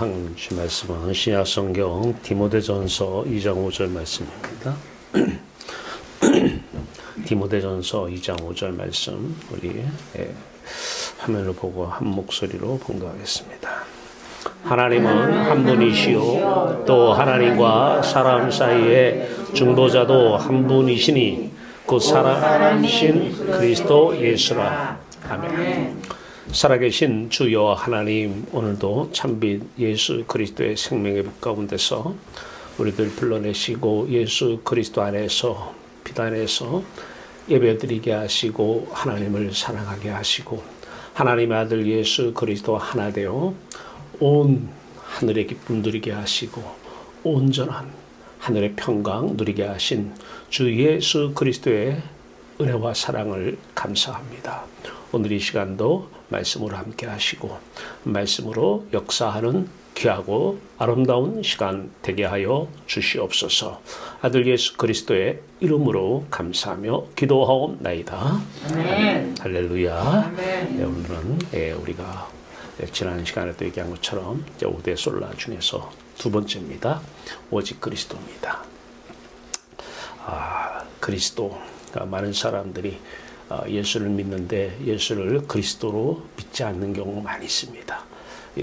하나님 말씀은 신약성경 디모데전서 2장 5절 말씀입니다. 디모데전서 2장 5절 말씀 우리 화면을 보고 한 목소리로 봉독하겠습니다. 하나님은 한 분이시요 또 하나님과 사람 사이의 중보자도 한 분이시니 곧 사람이신 그리스도 예수라. 아멘. 살아계신 주여 하나님, 오늘도 참빛 예수 그리스도의 생명의 빛 가운데서 우리들 불러내시고 예수 그리스도 안에서 빛 안에서 예배드리게 하시고 하나님을 사랑하게 하시고 하나님의 아들 예수 그리스도 하나 되어 온 하늘의 기쁨 누리게 하시고 온전한 하늘의 평강 누리게 하신 주 예수 그리스도의 은혜와 사랑을 감사합니다. 오늘 이 시간도 말씀으로 함께 하시고 말씀으로 역사하는 귀하고 아름다운 시간 되게 하여 주시옵소서. 아들 예수 그리스도의 이름으로 감사하며 기도하옵나이다. 아멘. 할렐루야. 아멘. 네, 오늘은 우리가 지난 시간에도 얘기한 것처럼 5대 솔라 중에서 두 번째입니다. 오직 그리스도입니다. 그리스도. 많은 사람들이 예수를 믿는데 예수를 그리스도로 믿지 않는 경우가 많이 있습니다.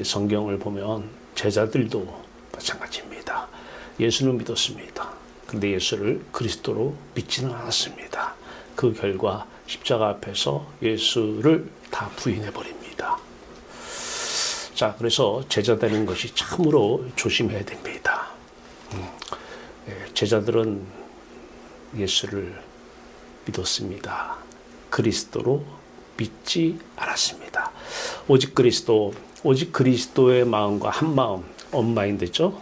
성경을 보면 제자들도 마찬가지입니다. 예수는 믿었습니다. 그런데 예수를 그리스도로 믿지는 않았습니다. 그 결과 십자가 앞에서 예수를 다 부인해버립니다. 자, 그래서 제자 되는 것이 참으로 조심해야 됩니다. 제자들은 예수를 믿었습니다. 그리스도로 믿지 않았습니다. 오직 그리스도, 오직 그리스도의 마음과 한 마음, 언마인드죠.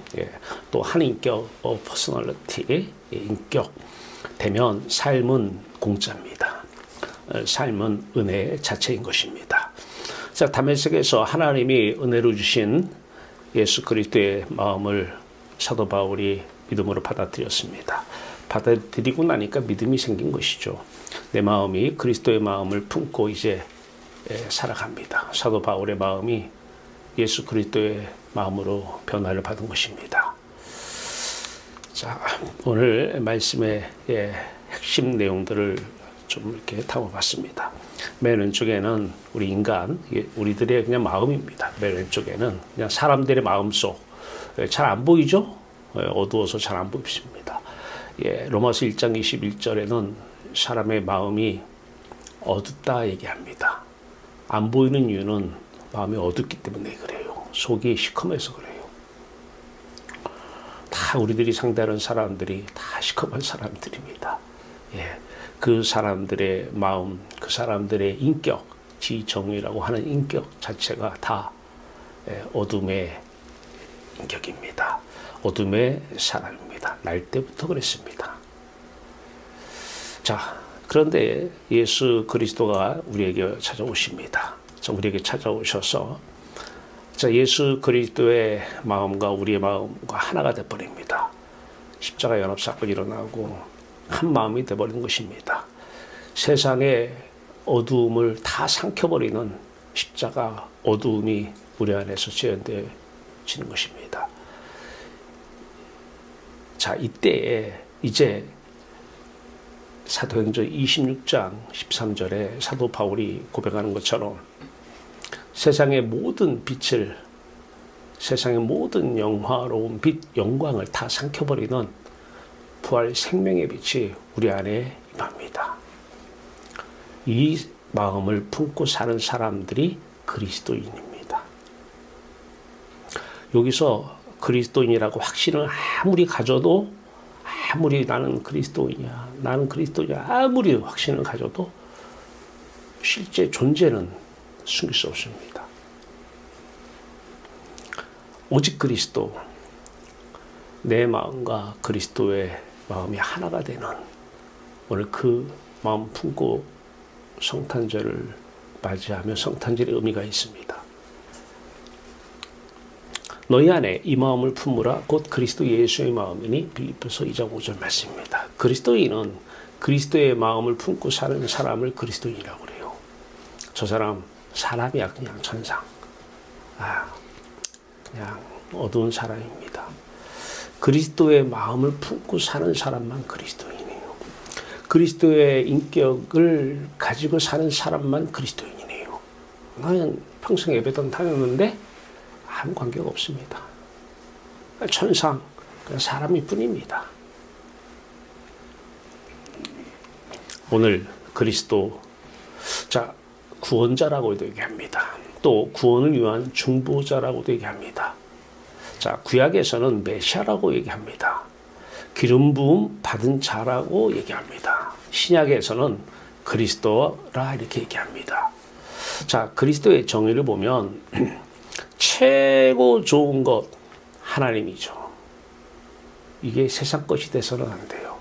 또 한 인격, 퍼스널리티, 인격 되면 삶은 공짜입니다. 삶은 은혜 자체인 것입니다. 자, 다메섹에서 하나님이 은혜로 주신 예수 그리스도의 마음을 사도 바울이 믿음으로 받아들였습니다. 받아들이고 나니까 믿음이 생긴 것이죠. 내 마음이 그리스도의 마음을 품고 이제 살아갑니다. 사도 바울의 마음이 예수 그리스도의 마음으로 변화를 받은 것입니다. 자, 오늘 말씀의 핵심 내용들을 좀 이렇게 담아봤습니다. 맨 왼쪽에는 우리 인간, 우리들의 그냥 마음입니다. 맨 왼쪽에는 그냥 사람들의 마음속, 잘 안 보이죠? 어두워서 잘 안 보입니다. 로마서 1장 21절에는 사람의 마음이 어둡다 얘기합니다. 안 보이는 이유는 마음이 어둡기 때문에 그래요. 속이 시커매서 그래요. 다 우리들이 상대하는 사람들이 다 시커먼 사람들입니다. 그 사람들의 마음, 그 사람들의 인격, 지정이라고 하는 인격 자체가 다 어둠의 인격입니다. 어둠의 사람입니다. 날 때부터 그랬습니다. 자, 그런데 예수 그리스도가 우리에게 찾아오십니다. 우리에게 찾아오셔서 예수 그리스도의 마음과 우리의 마음과 하나가 되어버립니다. 십자가 연합사건이 일어나고 한 마음이 되어버리는 것입니다. 세상의 어두움을 다 삼켜버리는 십자가 어두움이 우리 안에서 재현되어지는 것입니다. 자, 이때에 이제 사도행전 26장 13절에 사도 바울이 고백하는 것처럼 세상의 모든 빛을, 세상의 모든 영화로운 빛, 영광을 다 삼켜버리는 부활 생명의 빛이 우리 안에 임합니다. 이 마음을 품고 사는 사람들이 그리스도인입니다. 여기서 그리스도인이라고 확신을 아무리 가져도, 아무리 나는 그리스도인이야, 나는 그리스도인이야, 아무리 확신을 가져도 실제 존재는 숨길 수 없습니다. 오직 그리스도, 내 마음과 그리스도의 마음이 하나가 되는 오늘 그 마음 품고 성탄절을 맞이하며 성탄절의 의미가 있습니다. 너희 안에 이 마음을 품으라 곧 그리스도 예수의 마음이니 빌립보서 2장 5절 말씀입니다. 그리스도인은 그리스도의 마음을 품고 사는 사람을 그리스도인이라고 그래요. 저 사람 사람이야 그냥 천상. 그냥 어두운 사람입니다. 그리스도의 마음을 품고 사는 사람만 그리스도인이에요. 그리스도의 인격을 가지고 사는 사람만 그리스도인이에요. 나는 평생 예배당 다녔는데 아무 관계가 없습니다. 천상, 그냥 사람일 뿐입니다. 오늘 그리스도, 자, 구원자라고도 얘기합니다. 또 구원을 위한 중보자라고도 얘기합니다. 자, 구약에서는 메시아라고 얘기합니다. 기름 부음 받은 자라고 얘기합니다. 신약에서는 그리스도라 이렇게 얘기합니다. 자, 그리스도의 정의를 보면 최고 좋은 것 하나님이죠. 이게 세상 것이 돼서는 안 돼요.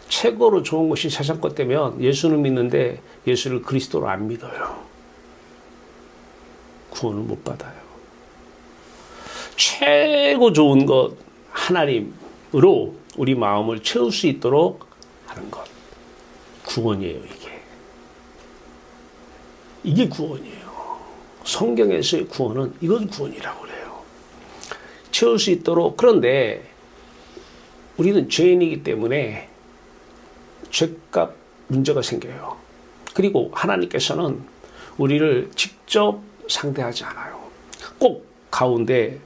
최고로 좋은 것이 세상 것 되면 예수는 믿는데 예수를 그리스도로 안 믿어요. 구원을 못 받아요. 최고 좋은 것 하나님으로 우리 마음을 채울 수 있도록 하는 것. 구원이에요, 이게. 이게 구원이에요. 성경에서의 구원은 이건 구원이라고 그래요. 채울 수 있도록. 그런데 우리는 죄인이기 때문에 죄값 문제가 생겨요. 그리고 하나님께서는 우리를 직접 상대하지 않아요. 꼭 가운데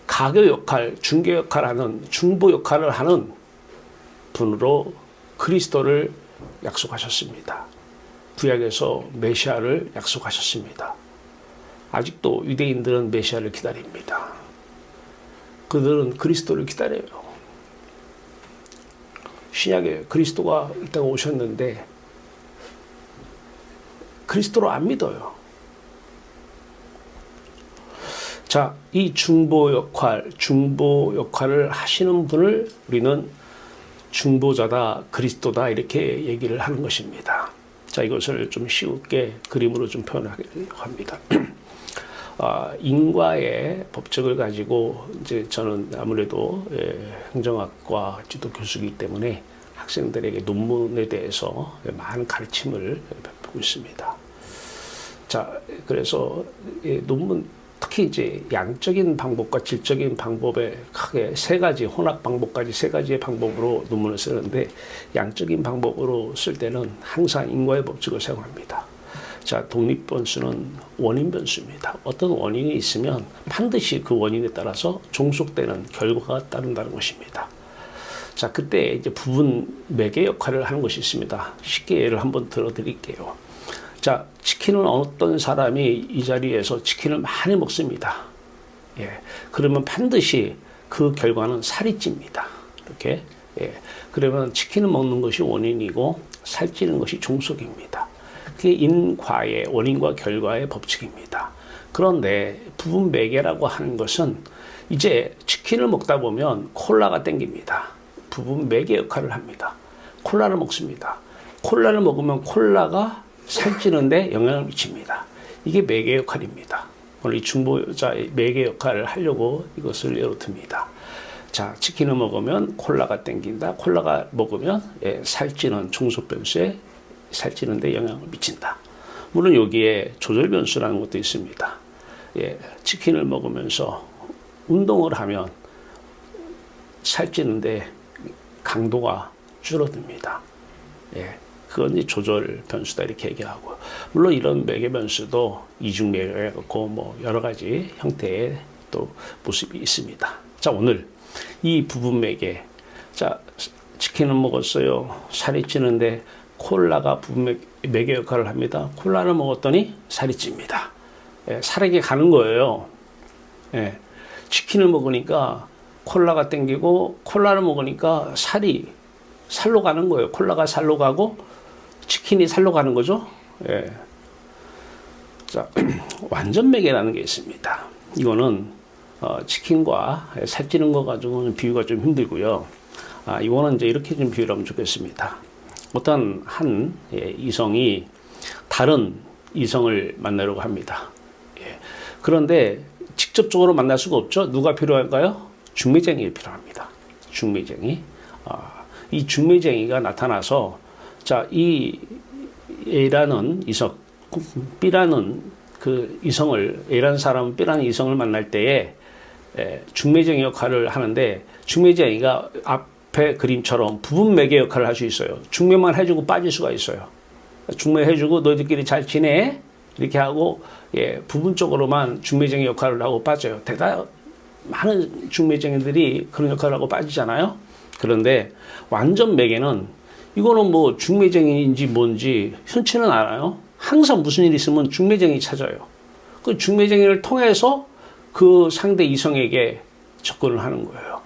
가교 역할, 중개 역할하는 중보 역할을 하는 분으로 그리스도를 약속하셨습니다. 구약에서 메시아를 약속하셨습니다. 아직도 유대인들은 메시아를 기다립니다. 그들은 그리스도를 기다려요. 신약에 그리스도가 이 땅에 오셨는데 그리스도를 안 믿어요. 자, 이 중보 역할을 하시는 분을 우리는 중보자다, 그리스도다 이렇게 얘기를 하는 것입니다. 자, 이것을 좀 쉽게 그림으로 좀 표현하려고 합니다. 인과의 법칙을 가지고 이제 저는 아무래도 행정학과 지도 교수이기 때문에 학생들에게 논문에 대해서 많은 가르침을 베푸고 있습니다. 자, 그래서 논문 특히 이제 양적인 방법과 질적인 방법에 크게 세 가지, 혼합 방법까지 세 가지의 방법으로 논문을 쓰는데 양적인 방법으로 쓸 때는 항상 인과의 법칙을 사용합니다. 자, 독립변수는 원인 변수입니다. 어떤 원인이 있으면 반드시 그 원인에 따라서 종속되는 결과가 따른다는 것입니다. 자, 그때 이제 부분 매개 역할을 하는 것이 있습니다. 쉽게 예를 한번 들어드릴게요. 자, 치킨을 어떤 사람이 이 자리에서 치킨을 많이 먹습니다. 예. 그러면 반드시 그 결과는 살이 찝니다. 이렇게. 예. 그러면 치킨을 먹는 것이 원인이고 살찌는 것이 종속입니다. 그게 인과의 원인과 결과의 법칙입니다. 그런데 부분 매개라고 하는 것은 이제 치킨을 먹다 보면 콜라가 땡깁니다. 부분 매개 역할을 합니다. 콜라를 먹습니다. 콜라를 먹으면 콜라가 살찌는데 영향을 미칩니다. 이게 매개 역할입니다. 오늘 이 중보자의 매개 역할을 하려고 이것을 예로 듭니다. 자, 치킨을 먹으면 콜라가 땡긴다. 콜라가 먹으면 살찌는 종속 변수에 살찌는데 영향을 미친다. 물론 여기에 조절 변수라는 것도 있습니다. 예, 치킨을 먹으면서 운동을 하면 살찌는데 강도가 줄어듭니다. 예, 그건 이제 조절 변수다 이렇게 얘기하고, 물론 이런 매개 변수도 이중 매개가 있고 뭐 여러 가지 형태의 또 모습이 있습니다. 자, 오늘 이 부분 매개. 자, 치킨을 먹었어요. 살이 찌는데 콜라가 부분 매개 역할을 합니다. 콜라를 먹었더니 살이 찝니다. 예, 살에게 가는 거예요. 예, 치킨을 먹으니까 콜라가 땡기고 콜라를 먹으니까 살로 가는 거예요. 콜라가 살로 가고 치킨이 살로 가는 거죠. 예. 자, 완전 매개라는 게 있습니다. 이거는 치킨과 살찌는 거 가지고는 비유가 좀 힘들고요. 이거는 이제 이렇게 좀 비유를 하면 좋겠습니다. 어떤 한 이성이 다른 이성을 만나려고 합니다. 예. 그런데 직접적으로 만날 수가 없죠. 누가 필요할까요? 중매쟁이 필요합니다. 중매쟁이. 이 중매쟁이가 나타나서 자, 이 A라는 이성, B라는 그 이성을, A라는 사람은 B라는 이성을 만날 때에 중매쟁이 역할을 하는데 중매쟁이가 앞에 그림처럼 부분 매개 역할을 할 수 있어요. 중매만 해주고 빠질 수가 있어요. 중매해주고 너희들끼리 잘 지내? 이렇게 하고 부분적으로만 중매쟁이 역할을 하고 빠져요. 많은 중매쟁이들이 그런 역할을 하고 빠지잖아요. 그런데 완전 매개는 이거는 뭐 중매쟁이인지 뭔지 흔치는 않아요. 항상 무슨 일이 있으면 중매쟁이 찾아요. 그 중매쟁이를 통해서 그 상대 이성에게 접근을 하는 거예요.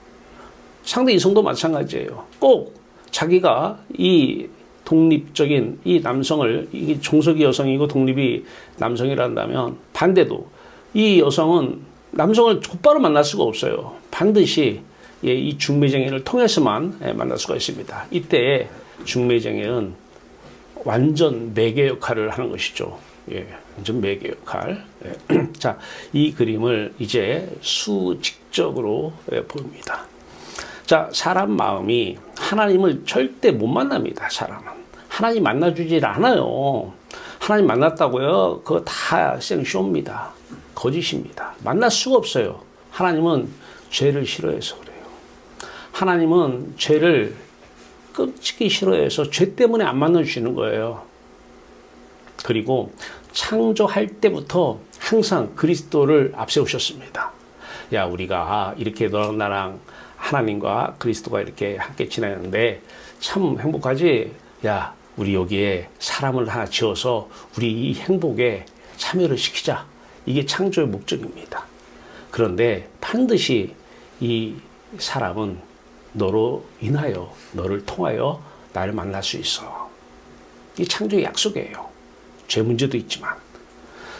상대 이성도 마찬가지예요. 꼭 자기가 이 독립적인 이 남성을, 이게 종속이 여성이고 독립이 남성이란다면 반대도 이 여성은 남성을 곧바로 만날 수가 없어요. 반드시 이 중매쟁이를 통해서만 만날 수가 있습니다. 이때 중매쟁이는 완전 매개 역할을 하는 것이죠. 완전 매개 역할. 자, 이 그림을 이제 수직적으로 보입니다. 자, 사람 마음이 하나님을 절대 못 만납니다. 사람은 하나님 만나주질 않아요. 하나님 만났다고요? 그거 다 생쇼입니다. 거짓입니다. 만날 수가 없어요. 하나님은 죄를 싫어해서 그래요. 하나님은 죄를 끔찍히 싫어해서 죄 때문에 안 만나주시는 거예요. 그리고 창조할 때부터 항상 그리스도를 앞세우셨습니다. 야, 우리가 이렇게 너랑 나랑 하나님과 그리스도가 이렇게 함께 지내는데 참 행복하지? 야, 우리 여기에 사람을 하나 지어서 우리 이 행복에 참여를 시키자. 이게 창조의 목적입니다. 그런데 반드시 이 사람은 너로 인하여, 너를 통하여 나를 만날 수 있어. 이게 창조의 약속이에요. 죄 문제도 있지만.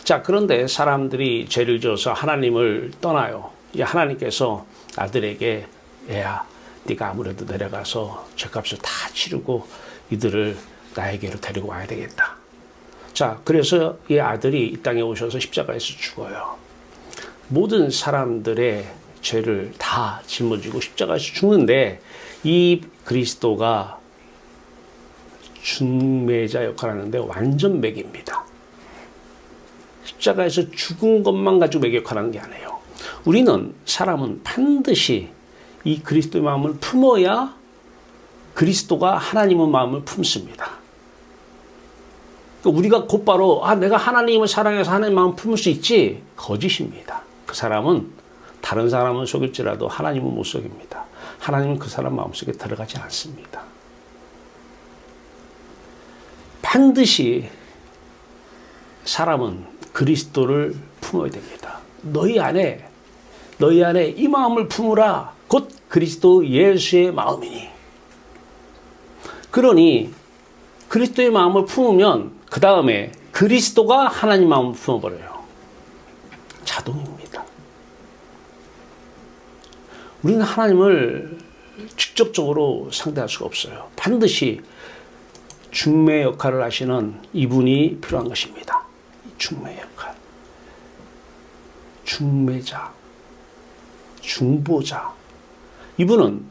자, 그런데 사람들이 죄를 지어서 하나님을 떠나요. 이 하나님께서 아들에게 애야, 네가 아무래도 내려가서 죄값을 다 치르고 이들을 나에게로 데리고 와야 되겠다. 자, 그래서 이 아들이 이 땅에 오셔서 십자가에서 죽어요. 모든 사람들의 죄를 다 짊어지고 십자가에서 죽는데 이 그리스도가 중매자 역할을 하는데 완전 매개입니다. 십자가에서 죽은 것만 가지고 매개 역할을 하는 게 아니에요. 우리는 사람은 반드시 이 그리스도의 마음을 품어야 그리스도가 하나님의 마음을 품습니다. 우리가 곧바로 내가 하나님을 사랑해서 하나님의 마음을 품을 수 있지? 거짓입니다. 그 사람은 다른 사람은 속일지라도 하나님은 못 속입니다. 하나님은 그 사람 마음속에 들어가지 않습니다. 반드시 사람은 그리스도를 품어야 됩니다. 너희 안에 이 마음을 품으라. 곧 그리스도 예수의 마음이니. 그러니 그리스도의 마음을 품으면 그 다음에 그리스도가 하나님 마음을 품어버려요. 자동입니다. 우리는 하나님을 직접적으로 상대할 수가 없어요. 반드시 중매 역할을 하시는 이분이 필요한 것입니다. 중매 역할. 중매자. 중보자. 이분은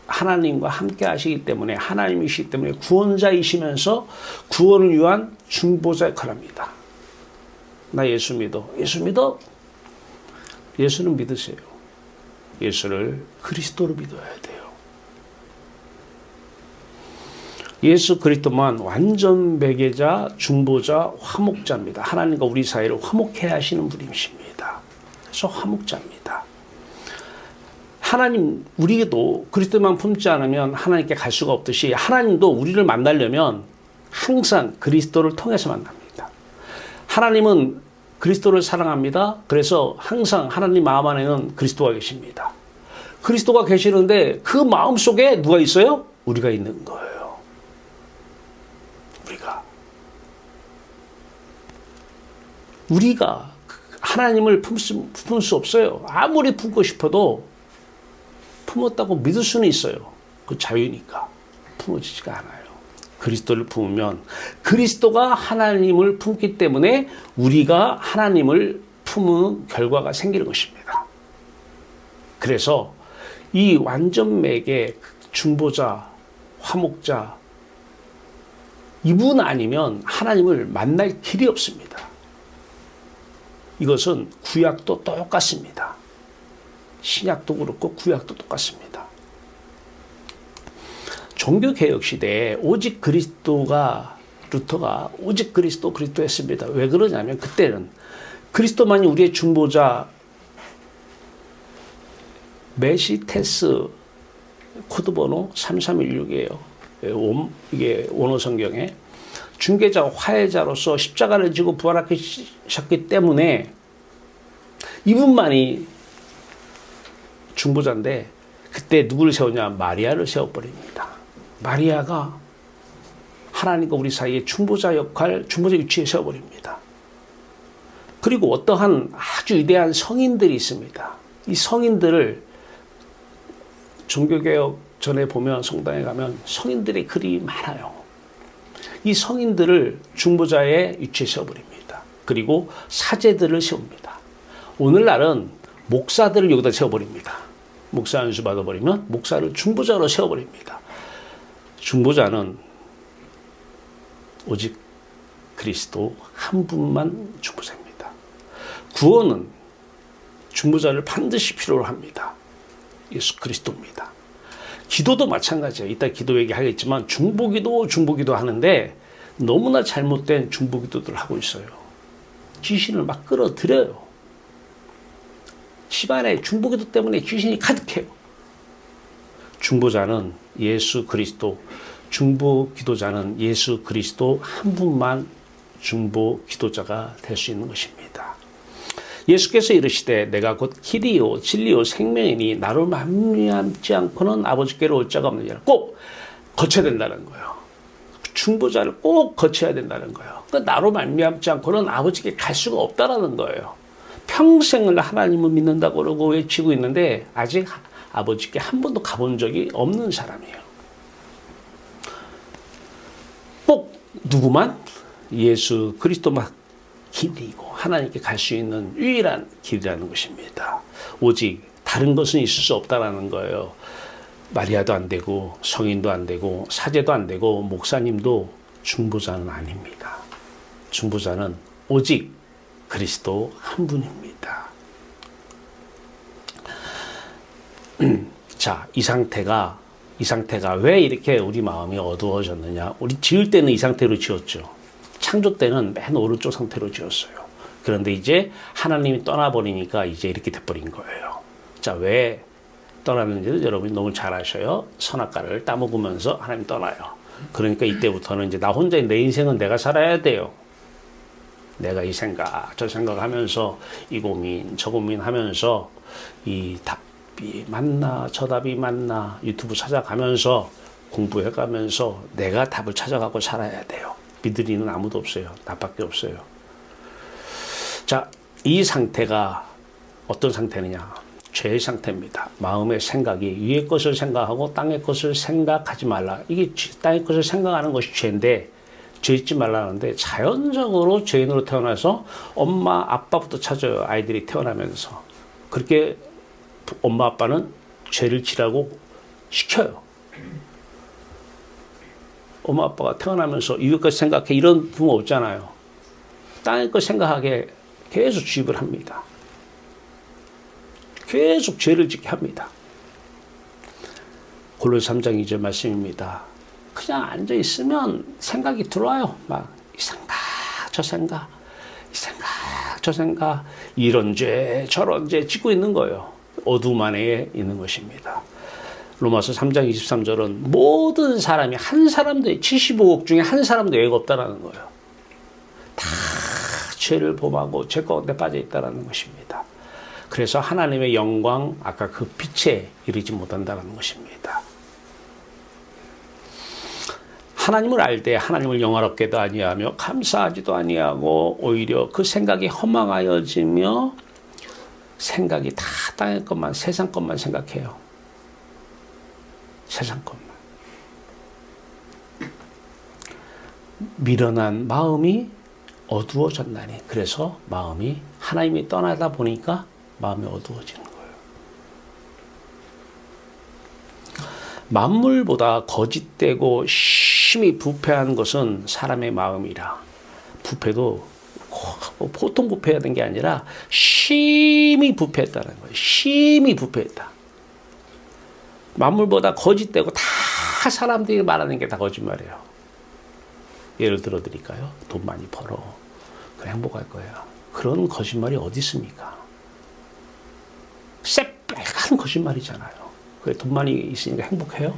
하나님과 함께 하시기 때문에 하나님이시기 때문에 구원자이시면서 구원을 위한 중보자 역할을 합니다. 나 예수 믿어. 예수 믿어? 예수는 믿으세요. 예수를 그리스도로 믿어야 돼요. 예수 그리스도만 완전 매개자, 중보자, 화목자입니다. 하나님과 우리 사이를 화목해 하시는 분이십니다. 그래서 화목자입니다. 하나님, 우리도 그리스도만 품지 않으면 하나님께 갈 수가 없듯이 하나님도 우리를 만나려면 항상 그리스도를 통해서 만납니다. 하나님은 그리스도를 사랑합니다. 그래서 항상 하나님 마음 안에는 그리스도가 계십니다. 그리스도가 계시는데 그 마음 속에 누가 있어요? 우리가 있는 거예요. 우리가 하나님을 품을 수 없어요. 아무리 품고 싶어도 품었다고 믿을 수는 있어요. 그 자유니까. 품어지지가 않아요. 그리스도를 품으면 그리스도가 하나님을 품기 때문에 우리가 하나님을 품은 결과가 생기는 것입니다. 그래서 이 완전 매개, 중보자, 화목자, 이분 아니면 하나님을 만날 길이 없습니다. 이것은 구약도 똑같습니다. 신약도 그렇고 구약도 똑같습니다. 종교개혁 시대에 오직 그리스도가 루터가 오직 그리스도 했습니다. 왜 그러냐면 그때는 그리스도만이 우리의 중보자 메시테스 코드번호 3316이에요. 이게 원어 성경에 중개자 화해자로서 십자가를 지고 부활하셨기 때문에 이분만이 중보자인데 그때 누구를 세우냐? 마리아를 세워버립니다. 마리아가 하나님과 우리 사이에 중보자 위치에 세워버립니다. 그리고 어떠한 아주 위대한 성인들이 있습니다. 이 성인들을 종교개혁 전에 보면 성당에 가면 성인들의 글이 많아요. 이 성인들을 중보자의 위치에 세워버립니다. 그리고 사제들을 세웁니다. 오늘날은 목사들을 여기다 세워버립니다. 목사 안수 받아버리면 목사를 중보자로 세워버립니다. 중보자는 오직 그리스도 한 분만 중보자입니다. 구원은 중보자를 반드시 필요로 합니다. 예수 그리스도입니다. 기도도 마찬가지예요. 이따 기도 얘기하겠지만 중보기도 하는데 너무나 잘못된 중보기도들을 하고 있어요. 귀신을 막 끌어들여요. 집안에 중보기도 때문에 귀신이 가득해요. 중보자는 예수 그리스도, 중보기도자는 예수 그리스도 한 분만 중보기도자가 될 수 있는 것입니다. 예수께서 이르시되 내가 곧 길이요 진리요 생명이니 나로 말미암지 않고는 아버지께로 올 자가 없느니라. 꼭 거쳐야 된다는 거예요. 중보자를 꼭 거쳐야 된다는 거예요. 그러니까 나로 말미암지 않고는 아버지께 갈 수가 없다라는 거예요. 평생을 하나님을 믿는다고 그러고 외치고 있는데 아직 아버지께 한 번도 가본 적이 없는 사람이에요. 꼭 누구만? 예수 그리스도만 길이고 하나님께 갈 수 있는 유일한 길이라는 것입니다. 오직 다른 것은 있을 수 없다라는 거예요. 마리아도 안 되고 성인도 안 되고 사제도 안 되고 목사님도 중보자는 아닙니다. 중보자는 오직 그리스도 한 분입니다. 자, 이 상태가 왜 이렇게 우리 마음이 어두워졌느냐? 우리 지을 때는 이 상태로 지었죠. 창조 때는 맨 오른쪽 상태로 지었어요. 그런데 이제 하나님이 떠나버리니까 이제 이렇게 돼버린 거예요. 자, 왜 떠났는지는 여러분이 너무 잘 아셔요. 선악과를 따먹으면서 하나님 떠나요. 그러니까 이때부터는 이제 나 혼자 내 인생은 내가 살아야 돼요. 내가 이 생각 저 생각하면서 이 고민 저 고민하면서 이 답이 맞나 저 답이 맞나 유튜브 찾아가면서 공부해가면서 내가 답을 찾아가고 살아야 돼요. 믿을 이는 아무도 없어요. 나밖에 없어요. 자, 이 상태가 어떤 상태느냐? 죄의 상태입니다. 마음의 생각이 위의 것을 생각하고 땅의 것을 생각하지 말라. 이게 땅의 것을 생각하는 것이 죄인데 죄 짓지 말라는데 자연적으로 죄인으로 태어나서 엄마 아빠부터 찾아요. 아이들이 태어나면서. 그렇게 엄마 아빠는 죄를 지라고 시켜요. 엄마 아빠가 태어나면서 이것 것 생각해 이런 부모 없잖아요. 땅의 것 생각하게 계속 주입을 합니다. 계속 죄를 짓게 합니다. 골로새 3장 2절 말씀입니다. 그냥 앉아있으면 생각이 들어와요. 막 이 생각 저 생각 이 생각 저 생각 이런 죄 저런 죄 짓고 있는 거예요. 어두움 안에 있는 것입니다. 로마서 3장 23절은 모든 사람이 한 사람도 75억 중에 한 사람도 예가 없다라는 거예요. 다 죄를 범하고 죄 가운데 빠져 있다라는 것입니다. 그래서 하나님의 영광 아까 그 빛에 이르지 못한다는 것입니다. 하나님을 알 때 하나님을 영화롭게도 아니하며 감사하지도 아니하고 오히려 그 생각이 허망하여지며 생각이 다 땅의 것만 세상 것만 생각해요. 세상 것만. 미련한 마음이 어두워졌나니. 그래서 마음이 하나님이 떠나다 보니까 마음이 어두워지는 거예요. 만물보다 거짓되고 심히 부패한 것은 사람의 마음이라. 부패도 보통 부패하던 게 아니라 심히 부패했다는 거예요. 심히 부패했다. 만물보다 거짓되고 다 사람들이 말하는 게 다 거짓말이에요. 예를 들어 드릴까요? 돈 많이 벌어. 그래 행복할 거예요. 그런 거짓말이 어디 있습니까? 새빨간 거짓말이잖아요. 그래 돈 많이 있으니까 행복해요?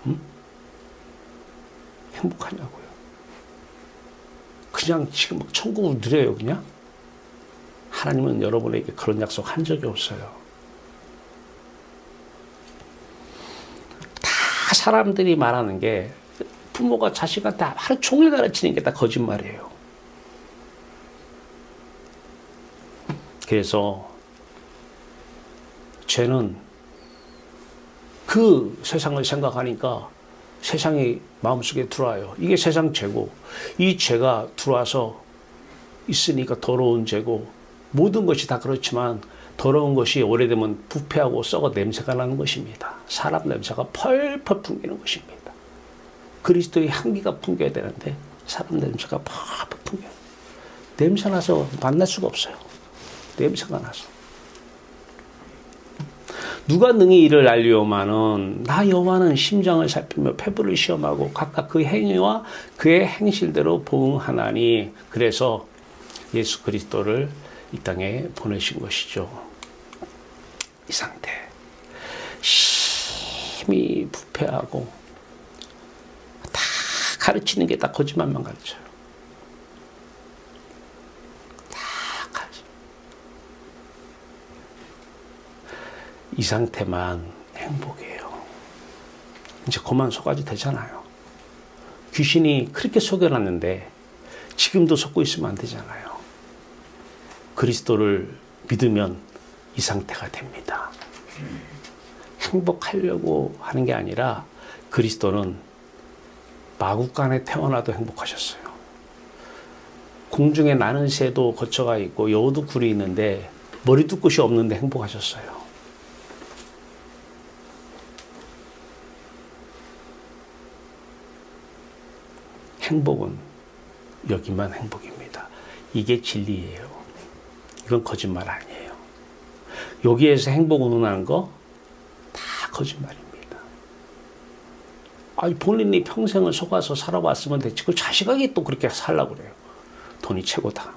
응? 행복하냐고요. 그냥 지금 막 천국을 누려요, 그냥? 하나님은 여러분에게 그런 약속 한 적이 없어요. 다 사람들이 말하는 게 부모가 자식한테 하루 종일 가르치는 게 다 거짓말이에요. 그래서 죄는 그 세상을 생각하니까 세상이 마음속에 들어와요. 이게 세상 죄고 이 죄가 들어와서 있으니까 더러운 죄고 모든 것이 다 그렇지만 더러운 것이 오래되면 부패하고 썩어 냄새가 나는 것입니다. 사람 냄새가 펄펄 풍기는 것입니다. 그리스도의 향기가 풍겨야 되는데 사람 냄새가 펄펄 풍겨요. 냄새 나서 만날 수가 없어요. 냄새가 나서. 누가 능히 이를 알리오마는 나 여호와는 심장을 살피며 폐부를 시험하고 각각 그 행위와 그의 행실대로 보응하나니. 그래서 예수 그리스도를 이 땅에 보내신 것이죠. 이 상태 심히 부패하고 다 가르치는 게 다 거짓말만 가르쳐요. 이 상태만 행복이에요. 이제 그만 속아도 되잖아요. 귀신이 그렇게 속여놨는데 지금도 속고 있으면 안 되잖아요. 그리스도를 믿으면 이 상태가 됩니다. 행복하려고 하는 게 아니라 그리스도는 마국간에 태어나도 행복하셨어요. 공중에 나는 새도 거처가 있고 여우도 굴이 있는데 머리도 끝이 없는데 행복하셨어요. 행복은 여기만 행복입니다. 이게 진리예요. 이건 거짓말 아니에요. 여기에서 행복 운운하는 거 다 거짓말입니다. 아니 본인이 평생을 속아서 살아왔으면 됐지. 그 자식에게 또 그렇게 살라고 그래요. 돈이 최고다.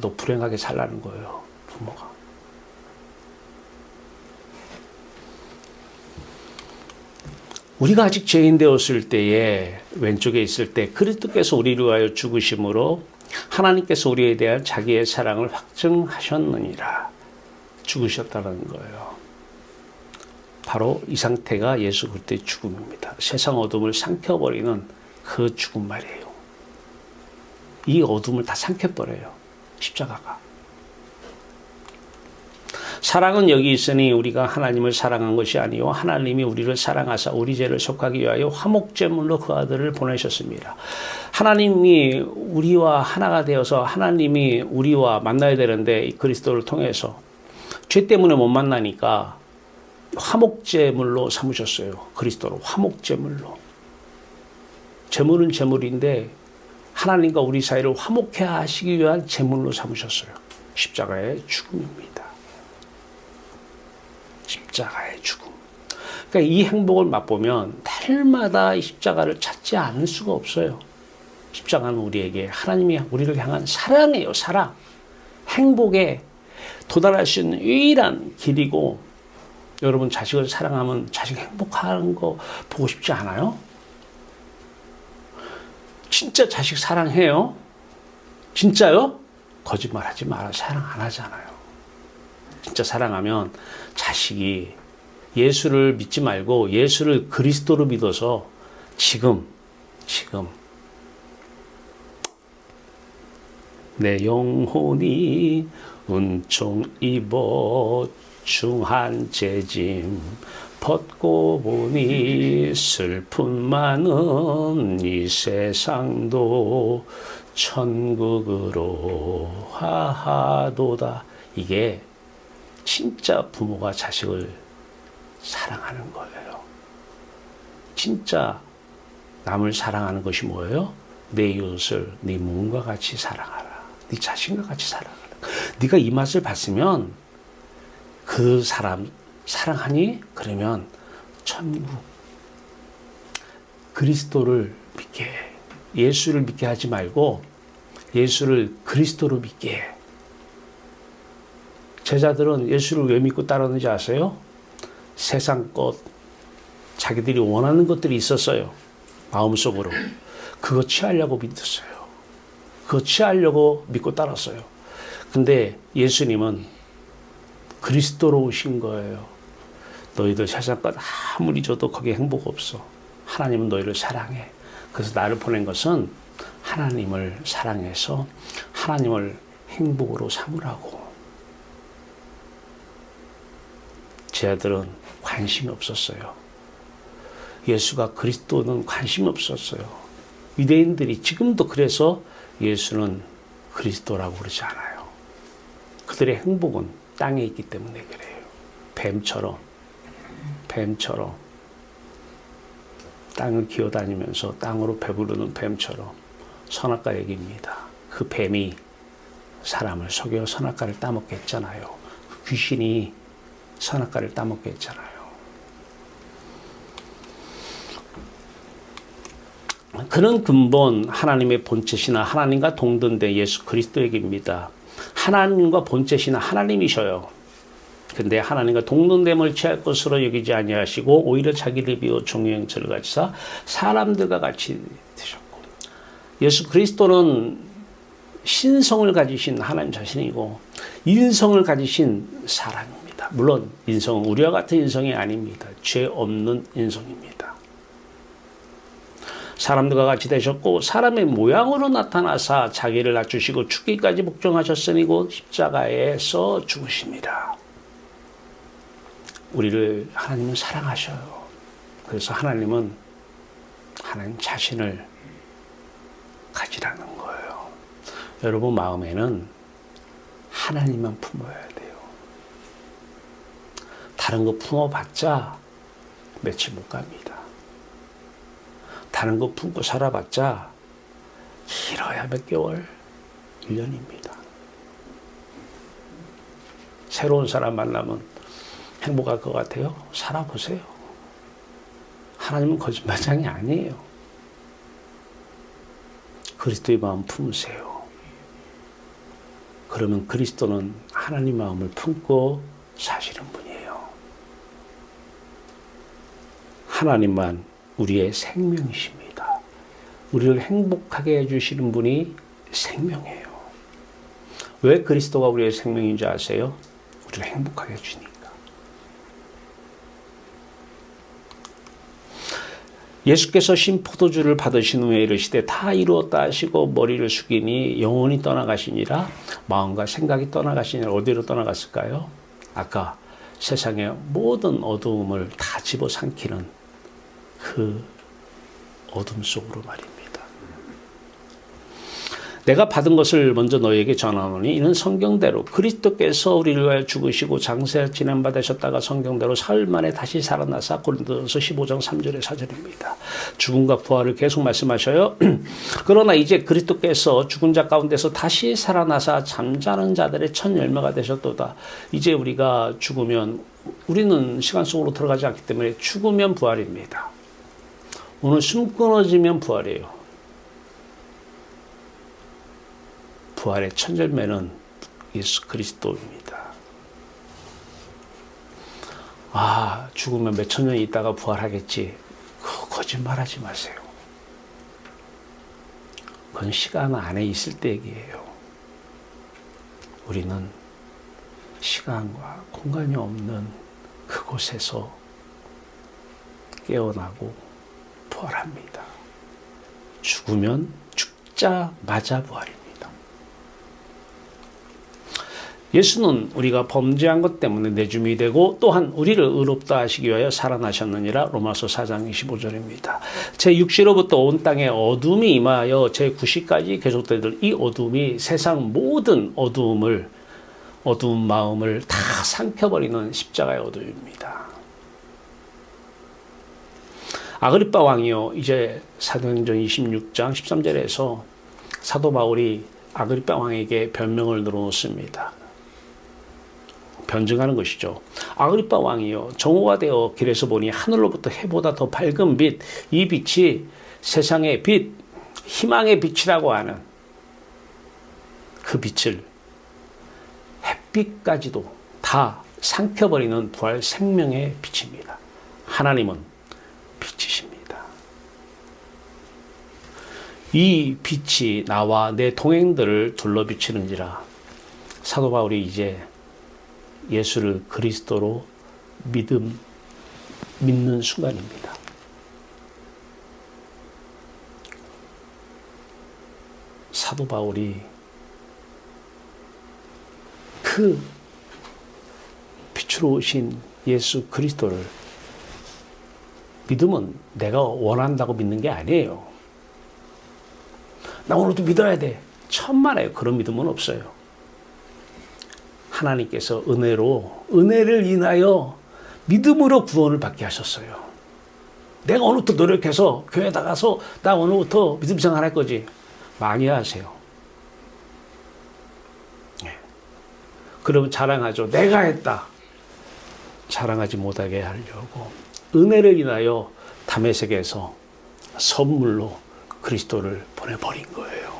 너 불행하게 살라는 거예요. 부모가. 우리가 아직 죄인 되었을 때에 왼쪽에 있을 때 그리스도께서 우리를 위하여 죽으심으로 하나님께서 우리에 대한 자기의 사랑을 확증하셨느니라. 죽으셨다는 거예요. 바로 이 상태가 예수 그리스도의 죽음입니다. 세상 어둠을 삼켜버리는 그 죽음 말이에요. 이 어둠을 다 삼켜버려요. 십자가가. 사랑은 여기 있으니 우리가 하나님을 사랑한 것이 아니요 하나님이 우리를 사랑하사 우리 죄를 속하기 위하여 화목제물로 그 아들을 보내셨습니다. 하나님이 우리와 하나가 되어서 하나님이 우리와 만나야 되는데 그리스도를 통해서 죄 때문에 못 만나니까 화목제물로 삼으셨어요. 그리스도로 화목제물로. 제물은 제물인데 하나님과 우리 사이를 화목해 하시기 위한 제물로 삼으셨어요. 십자가의 죽음입니다. 십자가의 죽음. 그러니까 이 행복을 맛보면 날마다 이 십자가를 찾지 않을 수가 없어요. 십자가는 우리에게 하나님이 우리를 향한 사랑이에요. 사랑. 행복에 도달할 수 있는 유일한 길이고 여러분 자식을 사랑하면 자식 행복하는 거 보고 싶지 않아요? 진짜 자식 사랑해요? 진짜요? 거짓말하지 마라. 사랑 안 하잖아요. 진짜 사랑하면 자식이 예수를 믿지 말고 예수를 그리스도로 믿어서 지금 내 영혼이 은총 입어 중한 재짐 벗고 보니 슬픔 많은 이 세상도 천국으로 하하도다. 이게 진짜 부모가 자식을 사랑하는 거예요. 진짜 남을 사랑하는 것이 뭐예요? 내 이웃을 네 몸과 같이 사랑하라. 네 자신과 같이 사랑하라. 네가 이 맛을 봤으면 그 사람 사랑하니? 그러면 천국, 그리스도를 믿게 해. 예수를 믿게 하지 말고 예수를 그리스도로 믿게 해. 제자들은 예수를 왜 믿고 따르는지 아세요? 세상 것, 자기들이 원하는 것들이 있었어요. 마음속으로. 그거 취하려고 믿었어요. 그거 취하려고 믿고 따랐어요. 근데 예수님은 그리스도로 오신 거예요. 너희들 세상 것 아무리 줘도 거기에 행복 없어. 하나님은 너희를 사랑해. 그래서 나를 보낸 것은 하나님을 사랑해서 하나님을 행복으로 삼으라고. 제 아들은 관심이 없었어요. 예수가 그리스도는 관심이 없었어요. 유대인들이 지금도 그래서 예수는 그리스도라고 그러지 않아요. 그들의 행복은 땅에 있기 때문에 그래요. 뱀처럼 땅을 기어다니면서 땅으로 배부르는 뱀처럼 선악과 얘기입니다. 그 뱀이 사람을 속여 선악과를 따먹게 했잖아요. 그 귀신이 선악과를 따먹게 했잖아요. 그런 근본, 하나님의 본체시나 하나님과 동등된 예수 그리스도에게입니다. 하나님과 본체시나 하나님이셔요. 근데 하나님과 동등됨을 취할 것으로 여기지 아니하시고 오히려 자기를 비워 종의 형체를 가지사 사람들과 같이 되셨고, 예수 그리스도는 신성을 가지신 하나님 자신이고 인성을 가지신 사람입니다. 물론 인성은 우리와 같은 인성이 아닙니다. 죄 없는 인성입니다. 사람들과 같이 되셨고 사람의 모양으로 나타나사 자기를 낮추시고 죽기까지 복종하셨으니고 십자가에서 죽으십니다. 우리를 하나님은 사랑하셔요. 그래서 하나님은 하나님 자신을 가지라는 거예요. 여러분 마음에는 하나님만 품어야 돼요. 다른 거 품어봤자 며칠 못 갑니다. 다른 거 품고 살아봤자 길어야 몇 개월, 1년입니다. 새로운 사람 만나면 행복할 것 같아요? 살아보세요. 하나님은 거짓말장이 아니에요. 그리스도의 마음 품으세요. 그러면 그리스도는 하나님 마음을 품고 사시는 분이에요. 하나님만 우리의 생명이십니다. 우리를 행복하게 해주시는 분이 생명이에요. 왜 그리스도가 우리의 생명인지 아세요? 우리를 행복하게 해주니까. 예수께서 신 포도주를 받으신 후에 이르시되 다 이루었다 하시고 머리를 숙이니 영혼이 떠나가시니라. 마음과 생각이 떠나가시니라. 어디로 떠나갔을까요? 아까 세상의 모든 어두움을 다 집어삼키는 그 어둠 속으로 말입니다. 내가 받은 것을 먼저 너희에게 전하노니 이는 성경대로 그리스도께서 우리를 위하여 죽으시고 장사 지난받으셨다가 성경대로 사흘 만에 다시 살아나사. 고린도전서 15장 3절의 4절입니다. 죽음과 부활을 계속 말씀하셔요. 그러나 이제 그리스도께서 죽은 자 가운데서 다시 살아나사 잠자는 자들의 첫 열매가 되셨도다. 이제 우리가 죽으면 우리는 시간 속으로 들어가지 않기 때문에 죽으면 부활입니다. 오늘 숨 끊어지면 부활이에요. 부활의 첫 열매는 예수 그리스도입니다. 아, 죽으면 몇천 년 있다가 부활하겠지. 그거 거짓말하지 마세요. 그건 시간 안에 있을 때 얘기예요. 우리는 시간과 공간이 없는 그곳에서 깨어나고 부활합니다. 죽으면 죽자마자 부활입니다. 예수는 우리가 범죄한 것 때문에 내줌이 되고 또한 우리를 의롭다 하시기 위하여 살아나셨느니라. 로마서 4장 25절입니다. 제6시로부터 온 땅에 어둠이 임하여 제9시까지 계속되던 이 어둠이 세상 모든 어두운 마음을 다 삼켜버리는 십자가의 어둠입니다. 아그리빠 왕이요, 이제 사도행전 26장 13절에서 사도 바울이 아그리빠 왕에게 변명을 늘어놓습니다. 변증하는 것이죠. 아그리빠 왕이요, 정오가 되어 길에서 보니 하늘로부터 해보다 더 밝은 빛, 이 빛이 세상의 빛, 희망의 빛이라고 하는 그 빛을 햇빛까지도 다 삼켜버리는 부활 생명의 빛입니다. 하나님은 빛이십니다. 이 빛이 나와 내 동행들을 둘러 비치는지라. 사도 바울이 이제 예수를 그리스도로 믿는 순간입니다. 사도 바울이 그 빛으로 오신 예수 그리스도를 믿으면 내가 원한다고 믿는 게 아니에요. 나 오늘도 믿어야 돼. 천만에 그런 믿음은 없어요. 하나님께서 은혜를 인하여 믿음으로 구원을 받게 하셨어요. 내가 오늘부터 노력해서 교회 나가서 나 오늘부터 믿음 생활할 거지. 많이 하세요. 네. 그러면 자랑하죠. 내가 했다. 자랑하지 못하게 하려고 은혜를 인하여 다메섹에서 선물로 그리스도를 보내버린 거예요.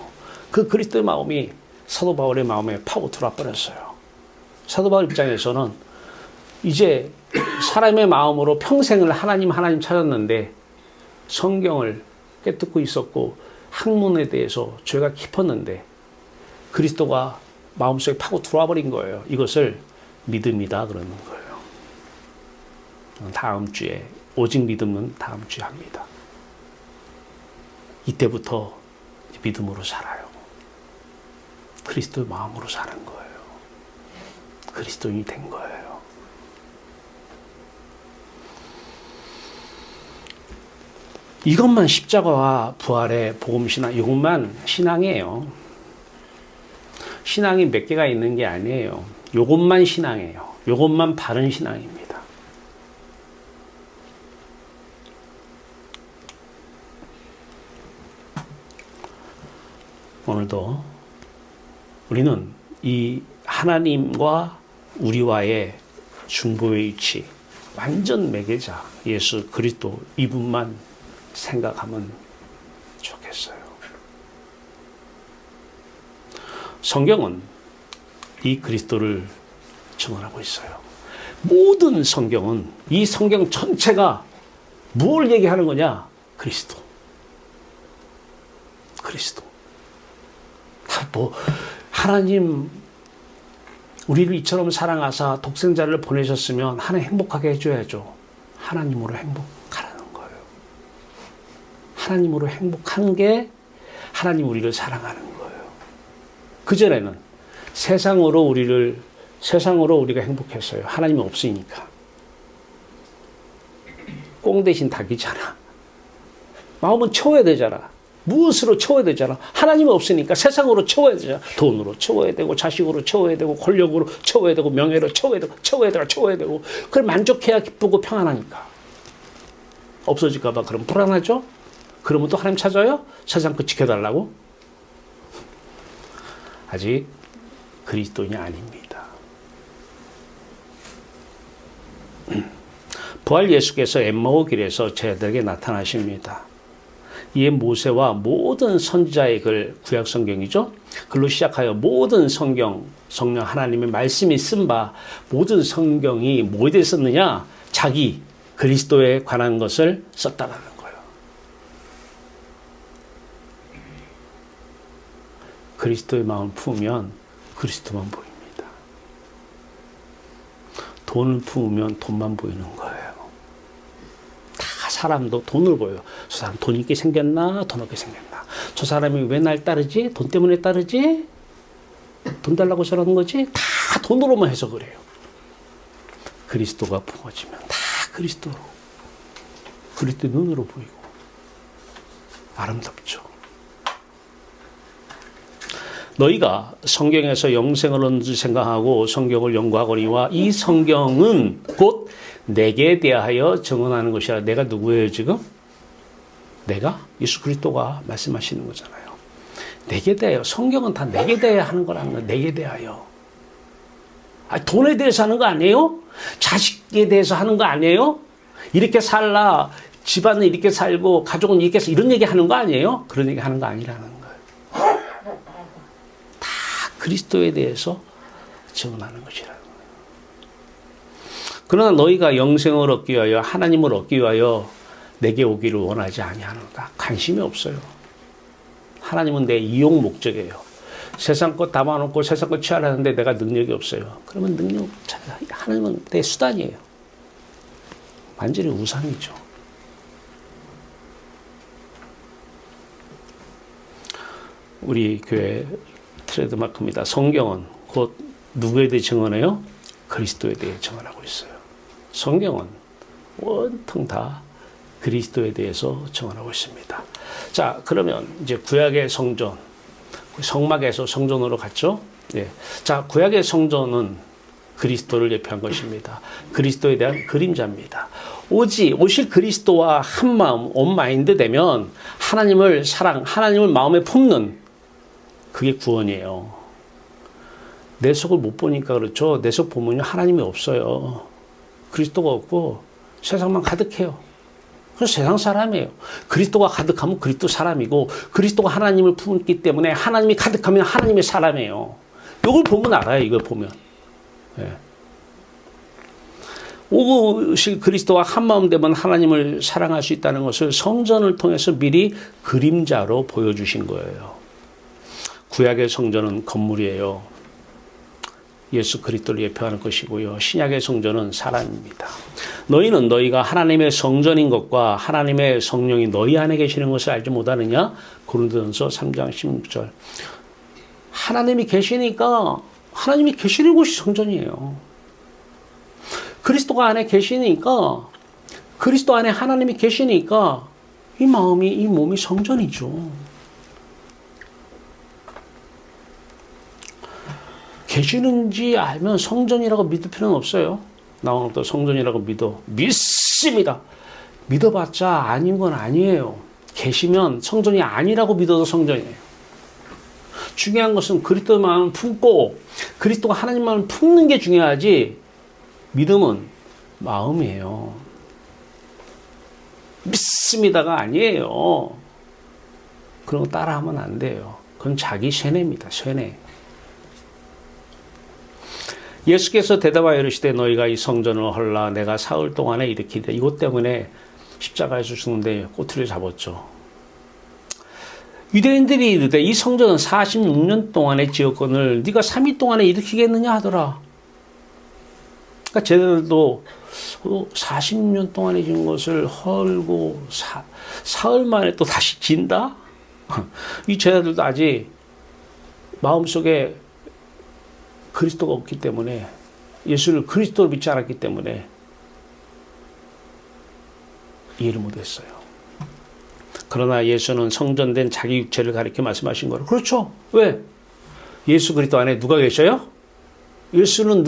그 그리스도의 마음이 사도 바울의 마음에 파고 들어와 버렸어요. 사도 바울 입장에서는 이제 사람의 마음으로 평생을 하나님 찾았는데 성경을 깨닫고 있었고 학문에 대해서 죄가 깊었는데 그리스도가 마음속에 파고 들어와 버린 거예요. 이것을 믿음이다 그러는 거예요. 다음 주에 오직 믿음은 다음 주에 합니다. 이때부터 믿음으로 살아요. 그리스도의 마음으로 사는 거예요. 그리스도인이 된 거예요. 이것만 십자가와 부활의 복음신앙, 이것만 신앙이에요. 신앙이 몇 개가 있는 게 아니에요. 이것만 신앙이에요. 이것만 바른 신앙입니다. 오늘도 우리는 이 하나님과 우리와의 중보의 위치, 완전 매개자 예수 그리스도 이분만 생각하면 좋겠어요. 성경은 이 그리스도를 증언하고 있어요. 모든 성경은 이 성경 전체가 뭘 얘기하는 거냐? 그리스도. 하나님 우리를 이처럼 사랑하사 독생자를 보내셨으면 하나님 행복하게 해줘야죠. 하나님으로 행복하라는 거예요. 하나님으로 행복한 게 하나님 우리를 사랑하는 거예요. 그전에는 세상으로 우리가 행복했어요. 하나님이 없으니까. 꽁 대신 닭이잖아. 마음은 채워야 되잖아. 무엇으로 채워야 되잖아. 하나님이 없으니까 세상으로 채워야 되잖아. 돈으로 채워야 되고, 자식으로 채워야 되고, 권력으로 채워야 되고, 명예로 채워야 되고. 그걸 만족해야 기쁘고 평안하니까. 없어질까봐 그럼 불안하죠? 그러면 또 하나님 찾아요? 세상 거 지켜달라고? 아직 그리스도인이 아닙니다. 부활 예수께서 엠마오 길에서 제자들에게 나타나십니다. 이에 모세와 모든 선지자의 글, 구약 성경이죠. 글로 시작하여 모든 성령 하나님의 말씀이 쓴 바 모든 성경이 뭐에 대해 썼느냐? 자기 그리스도에 관한 것을 썼다라는 거예요. 그리스도의 마음을 품으면 그리스도만 보입니다. 돈을 품으면 돈만 보이는 거예요. 사람도 돈을 보여요. 저 사람 돈 있게 생겼나? 돈 없게 생겼나? 저 사람이 왜 날 따르지? 돈 때문에 따르지? 돈 달라고 저러는 거지? 다 돈으로만 해석을 해요. 그리스도가 품어지면 다 그리스도로, 그리스도 눈으로 보이고 아름답죠. 너희가 성경에서 영생을 얻는 줄 생각하고 성경을 연구하거니와 이 성경은 곧 내게 대하여 증언하는 것이라. 내가 누구예요 지금? 내가? 예수 그리스도가 말씀하시는 거잖아요. 내게 대하여. 성경은 다 내게 대하여 하는 거라는 거예요. 내게 대하여. 돈에 대해서 하는 거 아니에요? 자식에 대해서 하는 거 아니에요? 이렇게 살라, 집안은 이렇게 살고 가족은 이렇게 해서 이런 얘기 하는 거 아니에요? 그런 얘기 하는 거 아니라는 거예요. 다 그리스도에 대해서 증언하는 것이라는 거예요. 그러나 너희가 영생을 얻기 위하여 하나님을 얻기 위하여 내게 오기를 원하지 아니하는가? 관심이 없어요. 하나님은 내 이용 목적이에요. 세상 것 담아놓고 세상 것 취하라는데 내가 능력이 없어요. 그러면 하나님은 내 수단이에요. 완전히 우상이죠. 우리 교회 트레이드마크입니다. 성경은 곧 누구에 대해 증언해요? 그리스도에 대해 증언하고 있어요. 성경은 온통 다 그리스도에 대해서 증언하고 있습니다. 자, 그러면 이제 구약의 성전, 성막에서 성전으로 갔죠? 예. 자, 구약의 성전은 그리스도를 예표한 것입니다. 그리스도에 대한 그림자입니다. 오실 그리스도와 한 마음, 온 마인드 되면 하나님을 하나님을 마음에 품는 그게 구원이에요. 내 속을 못 보니까 그렇죠. 내 속 보면 하나님이 없어요. 그리스도가 없고 세상만 가득해요. 그래서 세상 사람이에요. 그리스도가 가득하면 그리스도 사람이고 그리스도가 하나님을 품기 때문에 하나님이 가득하면 하나님의 사람이에요. 이걸 보면 알아요. 이걸 보면. 예. 오실 그리스도와 한마음 되면 하나님을 사랑할 수 있다는 것을 성전을 통해서 미리 그림자로 보여주신 거예요. 구약의 성전은 건물이에요. 예수 그리스도를 예표하는 것이고요. 신약의 성전은 사람입니다. 너희는 너희가 하나님의 성전인 것과 하나님의 성령이 너희 안에 계시는 것을 알지 못하느냐? 고린도전서 3장 16절. 하나님이 계시니까 하나님이 계시는 곳이 성전이에요. 그리스도가 안에 계시니까 그리스도 안에 하나님이 계시니까 이 마음이 이 몸이 성전이죠. 계시는지 알면 성전이라고 믿을 필요는 없어요. 나 오늘 또 성전이라고 믿습니다. 믿어봤자 아닌 건 아니에요. 계시면 성전이 아니라고 믿어도 성전이에요. 중요한 것은 그리스도만을 품고 그리스도가 하나님만을 품는 게 중요하지 믿음은 마음이에요. 믿습니다가 아니에요. 그런 거 따라하면 안 돼요. 그건 자기 쇠뇌입니다. 쇠뇌. 예수께서 대답하여 이르시되 너희가 이 성전을 헐라 내가 사흘 동안에 일으키되 이것 때문에 십자가에서 죽는데 꼬투리를 잡았죠. 유대인들이 이르되 이 성전은 46년 동안의 지었건을 네가 3일 동안에 일으키겠느냐 하더라. 그러니까 쟤들도 40년 동안에 지은 것을 헐고 사흘 만에 또 다시 진다? 이 쟤들도 아직 마음속에 그리스도가 없기 때문에 예수를 그리스도로 믿지 않았기 때문에 이해를 못했어요. 그러나 예수는 성전된 자기 육체를 가리켜 말씀하신 거로 그렇죠. 왜? 예수 그리스도 안에 누가 계셔요? 예수는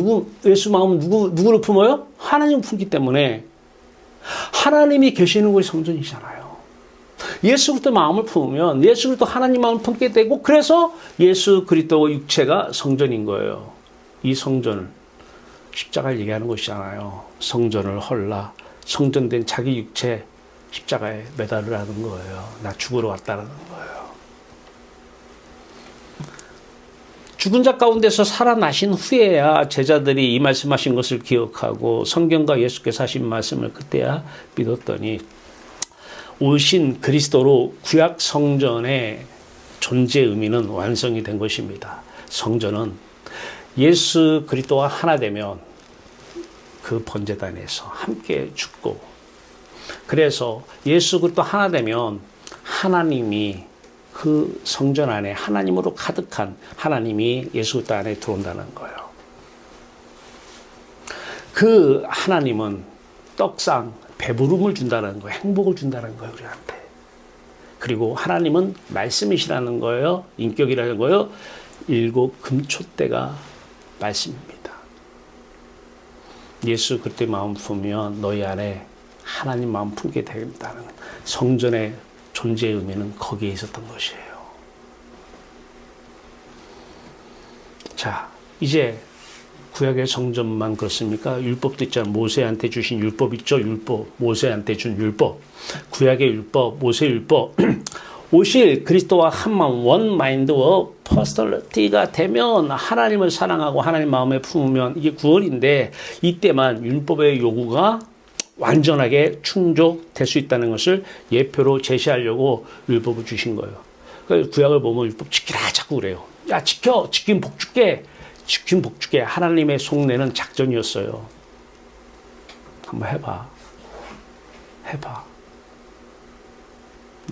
예수 마음은 누구를 품어요? 하나님을 품기 때문에 하나님이 계시는 곳이 성전이잖아요. 예수 그리스도 마음을 품으면 예수 그리스도 하나님 마음을 품게 되고 그래서 예수 그리스도 육체가 성전인 거예요. 이 성전을 십자가를 얘기하는 것이잖아요. 성전을 헐라 성전된 자기 육체 십자가에 매달으라는 거예요. 나 죽으러 왔다는 거예요. 죽은 자 가운데서 살아나신 후에야 제자들이 이 말씀하신 것을 기억하고 성경과 예수께서 하신 말씀을 그때야 믿었더니 오신 그리스도로 구약 성전의 존재 의미는 완성이 된 것입니다. 성전은 예수 그리스도와 하나 되면 그 번제단에서 함께 죽고 그래서 예수 그리스도 하나 되면 하나님이 그 성전 안에 하나님으로 가득한 하나님이 예수 그리스도 안에 들어온다는 거예요. 그 하나님은 떡상 배부름을 준다는 거예요. 행복을 준다는 거예요. 우리한테. 그리고 하나님은 말씀이시라는 거예요. 인격이라는 거예요. 7 금초대가 말씀입니다. 예수 그리스도의 마음 품으면 너희 안에 하나님 마음 품게 된다는 성전의 존재의 의미는 거기에 있었던 것이에요. 자, 이제 구약의 성전만 그렇습니까? 율법도 있잖아요. 모세한테 주신 율법 있죠? 율법. 모세한테 준 율법. 구약의 율법, 모세 율법. 오실 그리스도와 한마음 원 마인드와 퍼스널리티가 되면 하나님을 사랑하고 하나님 마음에 품으면 이게 구원인데 이때만 율법의 요구가 완전하게 충족될 수 있다는 것을 예표로 제시하려고 율법을 주신 거예요. 그러니까 구약을 보면 율법 지키라 자꾸 그래요. 야 지켜! 지키면 복 줄게! 지키면 복 줄게! 하나님의 속내는 작전이었어요. 한번 해봐.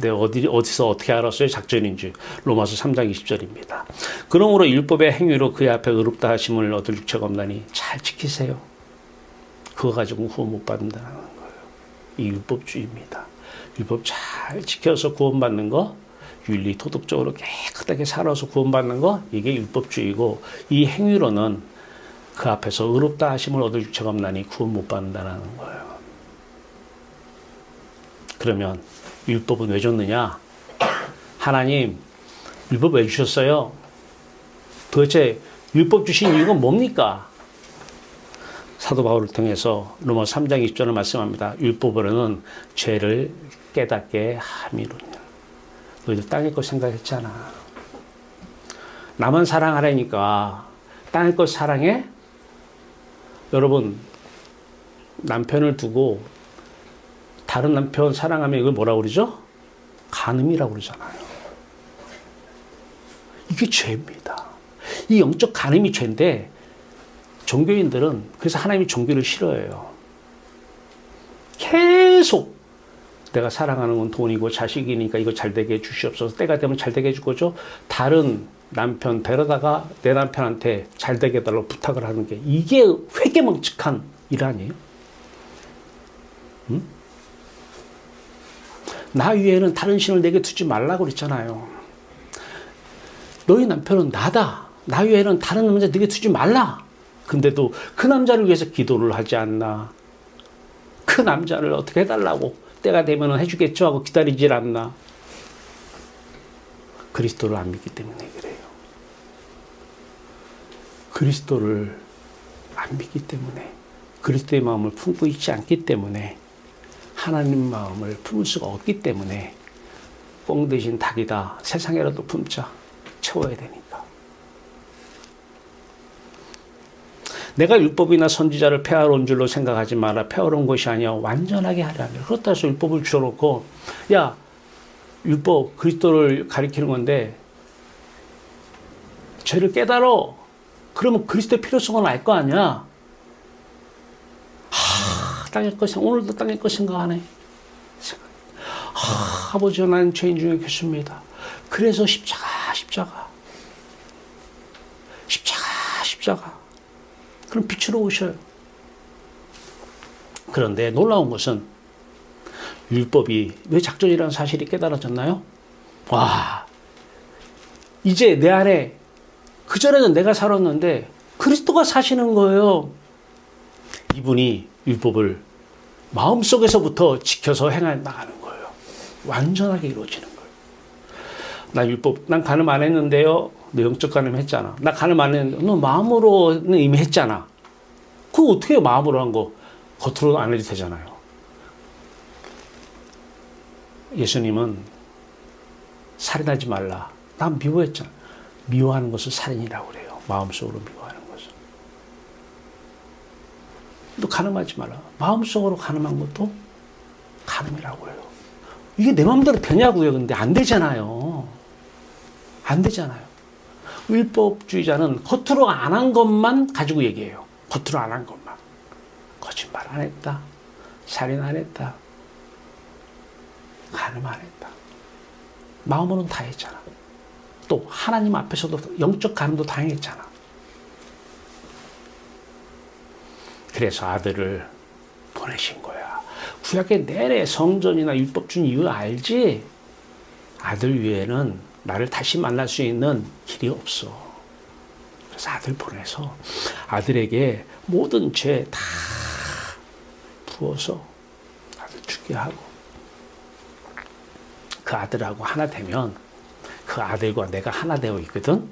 내가 어디서 어떻게 알았어요? 작전인지. 로마서 3장 20절입니다. 그러므로 율법의 행위로 그의 앞에 의롭다 하심을 얻을 육체가 없나니 잘 지키세요. 그거 가지고 구원 못 받는다는 거예요. 이 율법주의입니다. 율법 잘 지켜서 구원받는 거, 윤리, 도덕적으로 깨끗하게 살아서 구원받는 거, 이게 율법주의고, 이 행위로는 그 앞에서 의롭다 하심을 얻을 육체가 없나니 구원 못 받는다는 거예요. 그러면 율법은 왜 줬느냐? 하나님, 율법 왜 주셨어요? 도대체 율법 주신 이유가 뭡니까? 사도 바울을 통해서 로마 3장 20절을 말씀합니다. 율법으로는 죄를 깨닫게 함이로냐. 너희들 땅의 것 생각했잖아. 나만 사랑하라니까 땅의 것 사랑해? 여러분, 남편을 두고 다른 남편 사랑하면 이걸 뭐라고 그러죠? 간음이라고 그러잖아요. 이게 죄입니다. 이 영적 간음이 죄인데 종교인들은 그래서 하나님이 종교를 싫어해요. 계속 내가 사랑하는 건 돈이고 자식이니까 이거 잘되게 해주시옵소서. 때가 되면 잘되게 해줄 거죠. 다른 남편 데려다가 내 남편한테 잘되게 해달라고 부탁을 하는 게 이게 회개망측한 일 아니에요? 응? 나 위에는 다른 신을 내게 두지 말라고 그랬잖아요. 너희 남편은 나다. 나 위에는 다른 남자 내게 두지 말라. 근데도 그 남자를 위해서 기도를 하지 않나. 그 남자를 어떻게 해달라고 때가 되면 해주겠죠 하고 기다리질 않나. 그리스도를 안 믿기 때문에 그래요. 그리스도를 안 믿기 때문에, 그리스도의 마음을 품고 있지 않기 때문에, 하나님 마음을 품을 수가 없기 때문에 뽕 대신 닭이다. 세상에라도 품자. 채워야 되니까. 내가 율법이나 선지자를 폐하러 온 줄로 생각하지 마라. 폐하러 온 것이 아니야. 완전하게 하려 함이라. 그렇다 해서 율법을 주어놓고 야 율법 그리스도를 가리키는 건데 죄를 깨달어. 그러면 그리스도의 필요성을 알 거 아니야. 땅의 것 오늘도 땅의 것 생각하네. 아버지와 나는 죄인 중에 계십니다. 그래서 십자가. 그럼 빛으로 오셔요. 그런데 놀라운 것은 율법이 왜 작전이라는 사실이 깨달아졌나요? 와, 이제 내 안에 그전에는 내가 살았는데 그리스도가 사시는 거예요. 이분이 율법을 마음속에서부터 지켜서 행해 나가는 거예요. 완전하게 이루어지는 거예요. 난 간음 안 했는데요. 너 영적 간음 했잖아. 나 간음 안 했는데 너 마음으로는 이미 했잖아. 그거 어떻게 해요? 마음으로 한 거. 겉으로는 안 해도 되잖아요. 예수님은 살인하지 말라. 난 미워했잖아. 미워하는 것을 살인이라고 그래요. 마음속으로 미워하는 것을. 또 간음하지 말라. 마음속으로 간음한 것도 간음이라고 해요. 이게 내 마음대로 되냐고요. 근데 안 되잖아요. 안 되잖아요. 율법주의자는 겉으로 안 한 것만 가지고 얘기해요. 겉으로 안 한 것만. 거짓말 안 했다. 살인 안 했다. 간음 안 했다. 마음으로는 다 했잖아. 또 하나님 앞에서도 영적 간음도 다 했잖아. 그래서 아들을 보내신 거야. 구약의 내내 성전이나 율법 준 이유 알지? 아들 위에는 나를 다시 만날 수 있는 길이 없어. 그래서 아들 보내서 아들에게 모든 죄 다 부어서 아들 죽게 하고 그 아들하고 하나 되면 그 아들과 내가 하나 되어 있거든.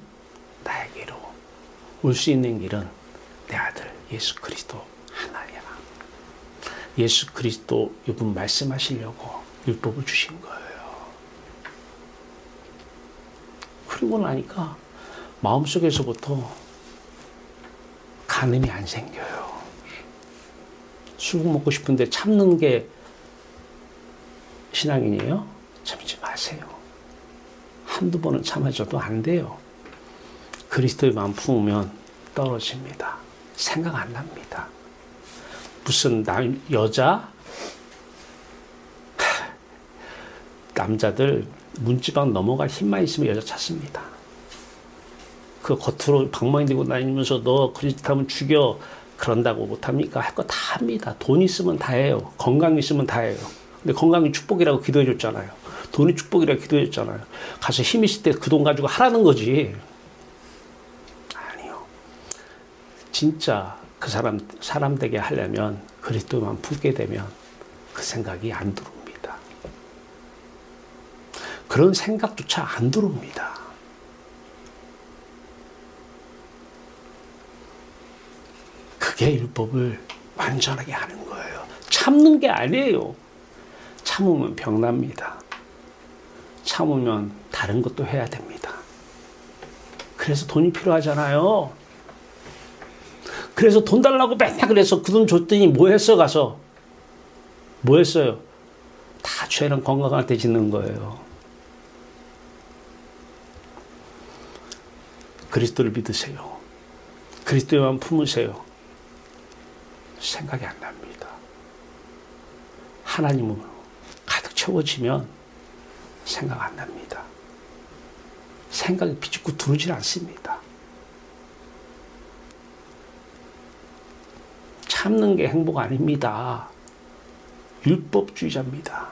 나에게로 올 수 있는 길은 내 아들 예수 그리스도 하나야. 예수 그리스도 이분 말씀하시려고 율법을 주신 거예요. 그리고 나니까 마음속에서부터 간음이 안 생겨요. 술 먹고 싶은데 참는 게 신앙인이에요? 참지 마세요. 한두 번은 참아줘도 안 돼요. 그리스도의 마음 품으면 떨어집니다. 생각 안 납니다. 무슨 남자들 문지방 넘어갈 힘만 있으면 여자 찾습니다. 그 겉으로 방망이 들고 다니면서 너 그리스도 하면 죽여 그런다고 못합니까? 할 거 다 합니다. 돈 있으면 다 해요. 건강 있으면 다 해요. 근데 건강이 축복이라고 기도해 줬잖아요. 돈이 축복이라고 기도해 줬잖아요. 가서 힘 있을 때 그 돈 가지고 하라는 거지. 아니요. 진짜 그 사람 되게 하려면 그리스도만 품게 되면 그 생각이 안 들어옵니다. 그런 생각조차 안 들어옵니다. 그게 율법을 완전하게 하는 거예요. 참는 게 아니에요. 참으면 병납니다. 참으면 다른 것도 해야 됩니다. 그래서 돈이 필요하잖아요. 그래서 돈 달라고 맨날 그래서 그 돈 줬더니 뭐 했어 가서? 뭐 했어요? 다 죄랑 건강할 때 짓는 거예요. 그리스도를 믿으세요. 그리스도만 품으세요. 생각이 안 납니다. 하나님으로 가득 채워지면 생각 안 납니다. 생각이 비집고 들어오질 않습니다. 참는 게 행복 아닙니다. 율법주의자입니다.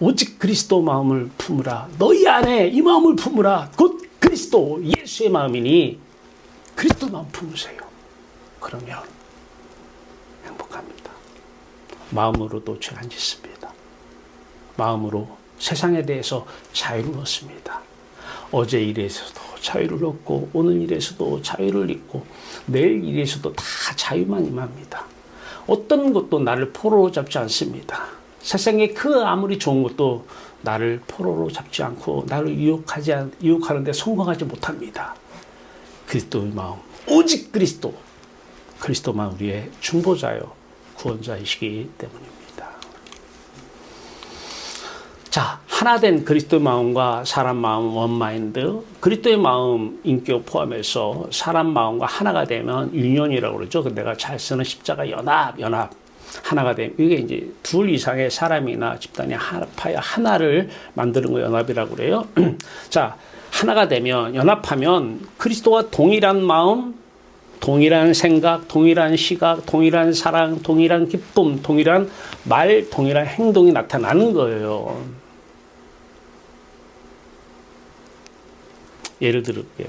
오직 그리스도 마음을 품으라. 너희 안에 이 마음을 품으라. 곧 그리스도 예수의 마음이니 그리스도 마음 품으세요. 그러면 행복합니다. 마음으로도 죄 안 짓습니다. 마음으로 세상에 대해서 자유를 얻습니다. 어제 일에서도 자유를 얻고 오늘 일에서도 자유를 얻고 내일 일에서도 다 자유만 임합니다. 어떤 것도 나를 포로로 잡지 않습니다. 세상에 그 아무리 좋은 것도 나를 포로로 잡지 않고 나를 유혹하는데 성공하지 못합니다. 그리스도의 마음, 오직 그리스도만 우리의 중보자요 구원자이시기 때문입니다. 자, 하나된 그리스도의 마음과 사람 마음 원마인드, 그리스도의 마음 인격 포함해서 사람 마음과 하나가 되면 유년이라고 그러죠. 내가 잘 쓰는 십자가 연합 하나가 되면 이게 이제 둘 이상의 사람이나 집단이 합하여 하나를 만드는 거 연합이라고 그래요. 자, 하나가 되면 연합하면 그리스도와 동일한 마음, 동일한 생각, 동일한 시각, 동일한 사랑, 동일한 기쁨, 동일한 말, 동일한 행동이 나타나는 거예요. 예를 들을게요.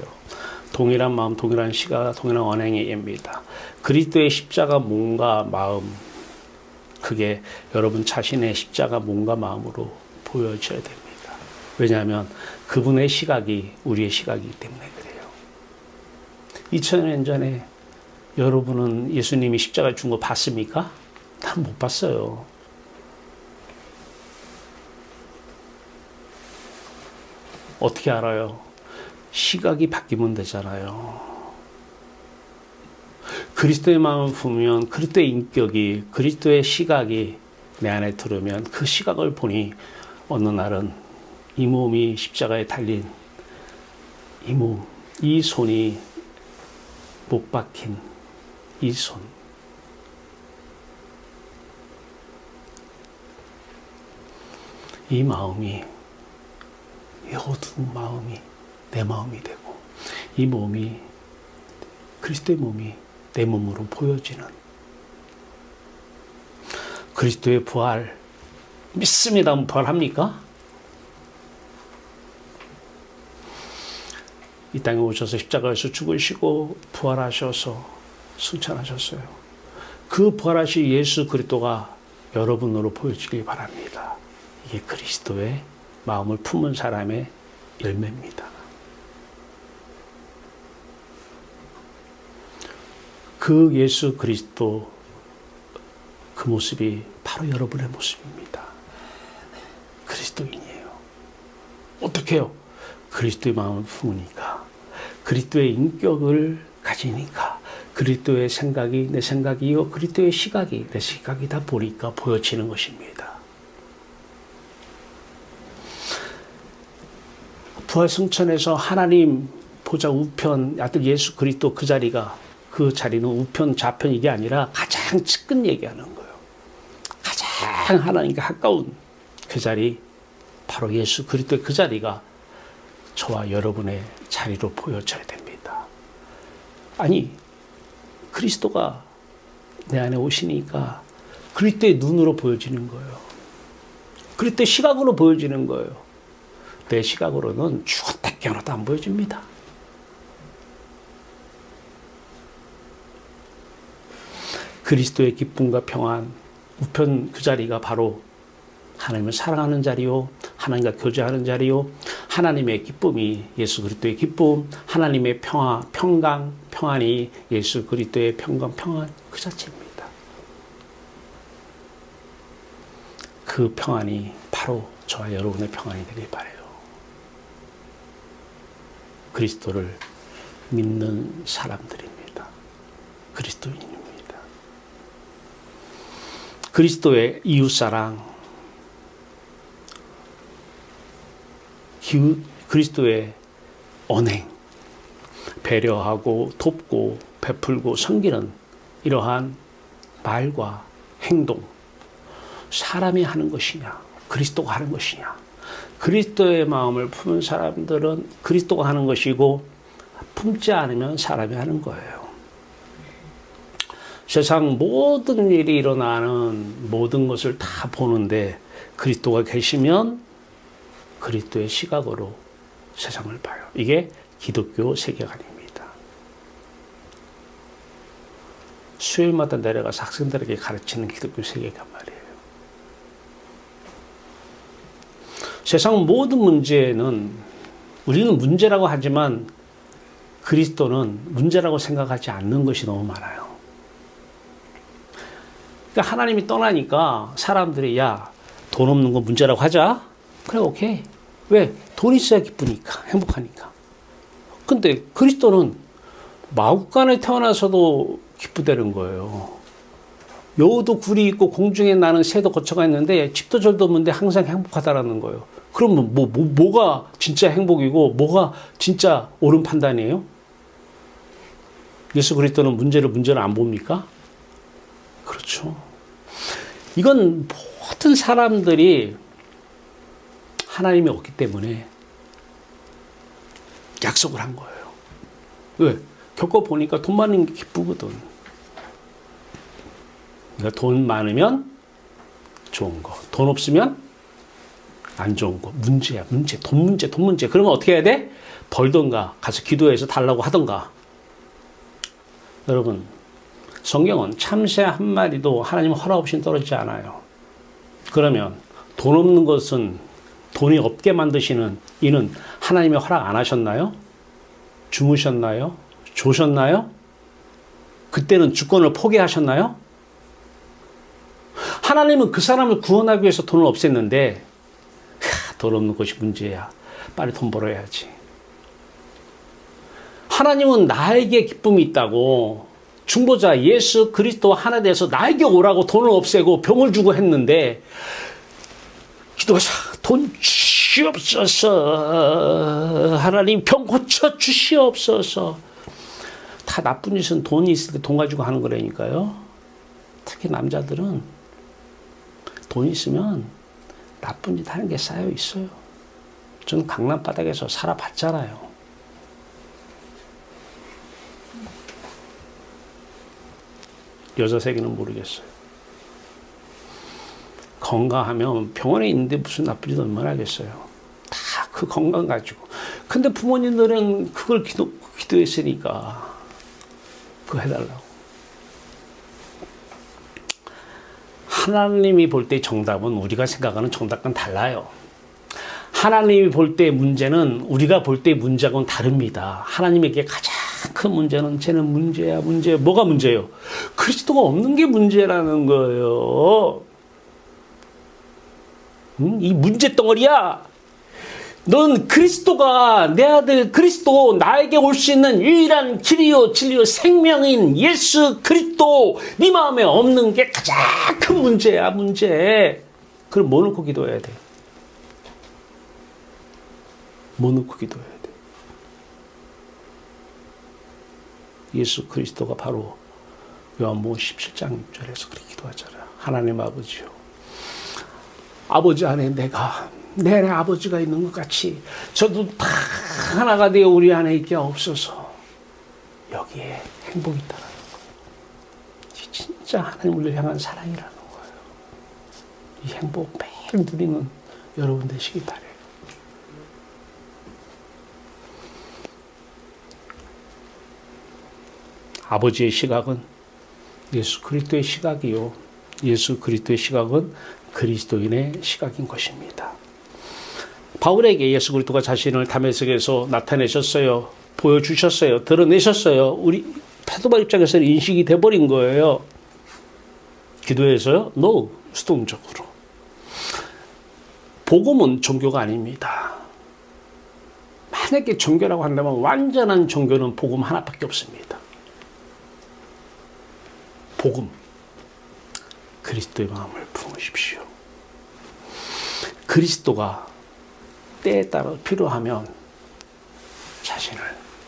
동일한 마음, 동일한 시각, 동일한 언행의 예입니다. 그리스도의 십자가 몸과 마음, 그게 여러분 자신의 십자가 몸과 마음으로 보여져야 됩니다. 왜냐하면 그분의 시각이 우리의 시각이기 때문에 그래요. 2000년 전에 여러분은 예수님이 십자가 준 거 봤습니까? 난 못 봤어요. 어떻게 알아요? 시각이 바뀌면 되잖아요. 그리스도의 마음을 품으면 그리스도의 인격이, 그리스도의 시각이 내 안에 들어오면 그 시각을 보니 어느 날은 이 몸이 십자가에 달린 이 몸, 이 손이 못 박힌 이 손. 이 마음이, 이 어두운 마음이 내 마음이 되고, 이 몸이, 그리스도의 몸이 내 몸으로 보여지는 그리스도의 부활. 믿습니다. 부활합니까? 이 땅에 오셔서 십자가에서 죽으시고 부활하셔서 승천하셨어요. 그 부활하신 예수 그리스도가 여러분으로 보여지길 바랍니다. 이게 그리스도의 마음을 품은 사람의 열매입니다. 그 예수 그리스도 그 모습이 바로 여러분의 모습입니다. 그리스도인이에요. 어떻게 해요? 그리스도의 마음을 품으니까, 그리스도의 인격을 가지니까, 그리스도의 생각이 내 생각이요, 그리스도의 시각이 내 시각이다 보니까 보여지는 것입니다. 부활승천에서 하나님 보좌 우편 아들 예수 그리스도 그 자리는 우편 좌편 이게 아니라 가장 측근 얘기하는 거예요. 가장 하나님께 가까운 그 자리, 바로 예수 그리스도의 그 자리가 저와 여러분의 자리로 보여져야 됩니다. 아니, 그리스도가 내 안에 오시니까 그리스도의 눈으로 보여지는 거예요. 그리스도의 시각으로 보여지는 거예요. 내 시각으로는 죽었다 깨어나도 안 보여집니다. 그리스도의 기쁨과 평안, 우편 그 자리가 바로 하나님을 사랑하는 자리요, 하나님과 교제하는 자리요, 하나님의 기쁨이 예수 그리스도의 기쁨, 하나님의 평화, 평강, 평안이 예수 그리스도의 평강, 평안 그 자체입니다. 그 평안이 바로 저와 여러분의 평안이 되길 바라요. 그리스도를 믿는 사람들입니다. 그리스도인입니다. 그리스도의 이웃사랑, 그리스도의 언행, 배려하고 돕고 베풀고 섬기는 이러한 말과 행동, 사람이 하는 것이냐, 그리스도가 하는 것이냐. 그리스도의 마음을 품은 사람들은 그리스도가 하는 것이고, 품지 않으면 사람이 하는 거예요. 세상 모든 일이 일어나는 모든 것을 다 보는데 그리스도가 계시면 그리스도의 시각으로 세상을 봐요. 이게 기독교 세계관입니다. 수요일마다 내려가서 학생들에게 가르치는 기독교 세계관 말이에요. 세상 모든 문제는 우리는 문제라고 하지만 그리스도는 문제라고 생각하지 않는 것이 너무 많아요. 그러니까 하나님이 떠나니까 사람들이 야, 돈 없는 거 문제라고 하자. 그래, 오케이. 왜? 돈 있어야 기쁘니까, 행복하니까. 근데 그리스도는 마국간에 태어나서도 기쁘다는 거예요. 여우도 굴이 있고 공중에 나는 새도 거처가 있는데 집도 절도 없는데 항상 행복하다라는 거예요. 그러면 뭐가 진짜 행복이고 뭐가 진짜 옳은 판단이에요? 예수 그리스도는 문제를 안 봅니까? 그렇죠. 이건 모든 사람들이 하나님이 없기 때문에 약속을 한 거예요. 왜? 겪어보니까 돈 많은 게 기쁘거든. 그러니까 돈 많으면 좋은 거, 돈 없으면 안 좋은 거. 문제야, 문제. 돈 문제. 그러면 어떻게 해야 돼? 벌던가, 가서 기도해서 달라고 하던가. 여러분, 성경은 참새 한 마리도 하나님 허락 없이는 떨어지지 않아요. 그러면 돈 없는 것은 돈이 없게 만드시는 이는 하나님이 허락 안 하셨나요? 주무셨나요? 조셨나요? 그때는 주권을 포기하셨나요? 하나님은 그 사람을 구원하기 위해서 돈을 없앴는데 돈 없는 것이 문제야. 빨리 돈 벌어야지. 하나님은 나에게 기쁨이 있다고 중보자 예수 그리스도 하나 돼서 나에게 오라고 돈을 없애고 병을 주고 했는데 기도하자. 돈 주시옵소서. 하나님 병 고쳐 주시옵소서. 다 나쁜 짓은 돈이 있을 때 돈 가지고 하는 거라니까요. 특히 남자들은 돈 있으면 나쁜 짓 하는 게 쌓여 있어요. 저는 강남 바닥에서 살아봤잖아요. 여자 세계는 모르겠어요. 건강하면 병원에 있는데 무슨 나쁜 짓 얼마나 하겠어요. 다 그 건강 가지고. 근데 부모님들은 그걸 기도했으니까 그거 해달라고. 하나님이 볼 때 정답은 우리가 생각하는 정답과는 달라요. 하나님이 볼 때 문제는 우리가 볼 때 문제하고는 다릅니다. 하나님에게 가장 큰 문제는 쟤는 문제야. 뭐가 문제예요? 그리스도가 없는 게 문제라는 거예요. 이 문제 덩어리야. 넌 그리스도가 내 아들 그리스도 나에게 올 수 있는 유일한 길이요 진리요 생명인 예수 그리스도 네 마음에 없는 게 가장 큰 문제야. 문제. 그럼 뭐 놓고 기도해야 돼? 뭐 놓고 기도해야 돼? 예수 그리스도가 바로 요한복음 17장 6절에서 그렇게 기도하잖아요. 하나님 아버지요, 아버지 안에 내 안에 아버지가 있는 것 같이 저도 다 하나가 되어 우리 안에 있게 없어서 여기에 행복이 있다는 거예요. 진짜 하나님을 향한 사랑이라는 거예요. 이 행복 매일 누리는 여러분 되시기 바래요. 아버지의 시각은 예수 그리스도의 시각이요, 예수 그리스도의 시각은 그리스도인의 시각인 것입니다. 바울에게 예수 그리스도가 자신을 다메섹에서 나타내셨어요. 보여주셨어요. 드러내셨어요. 우리 사도바울 입장에서는 인식이 돼버린 거예요. 기도해서요? No, 수동적으로. 복음은 종교가 아닙니다. 만약에 종교라고 한다면 완전한 종교는 복음 하나밖에 없습니다. 복음, 그리스도의 마음을 품으십시오. 그리스도가 때에 따라 필요하면 자신을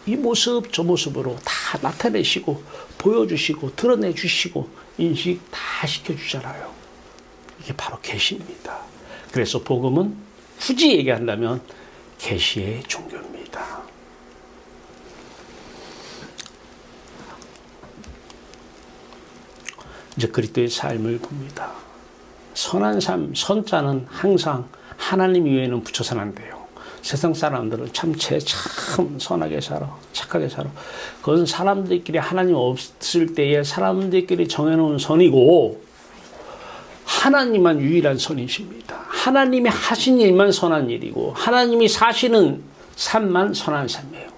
이 모습 저 모습으로 다 나타내시고 보여주시고 드러내주시고 인식 다 시켜주잖아요. 이게 바로 계시입니다. 그래서 복음은 굳이 얘기한다면 계시의 종교입니다. 이제 그리스도의 삶을 봅니다. 선한 삶, 선자는 항상 하나님 이외에는 붙여서는 안 돼요. 세상 사람들은 참 선하게 살아, 착하게 살아. 그건 사람들끼리 하나님 없을 때에 사람들끼리 정해놓은 선이고, 하나님만 유일한 선이십니다. 하나님이 하신 일만 선한 일이고, 하나님이 사시는 삶만 선한 삶이에요.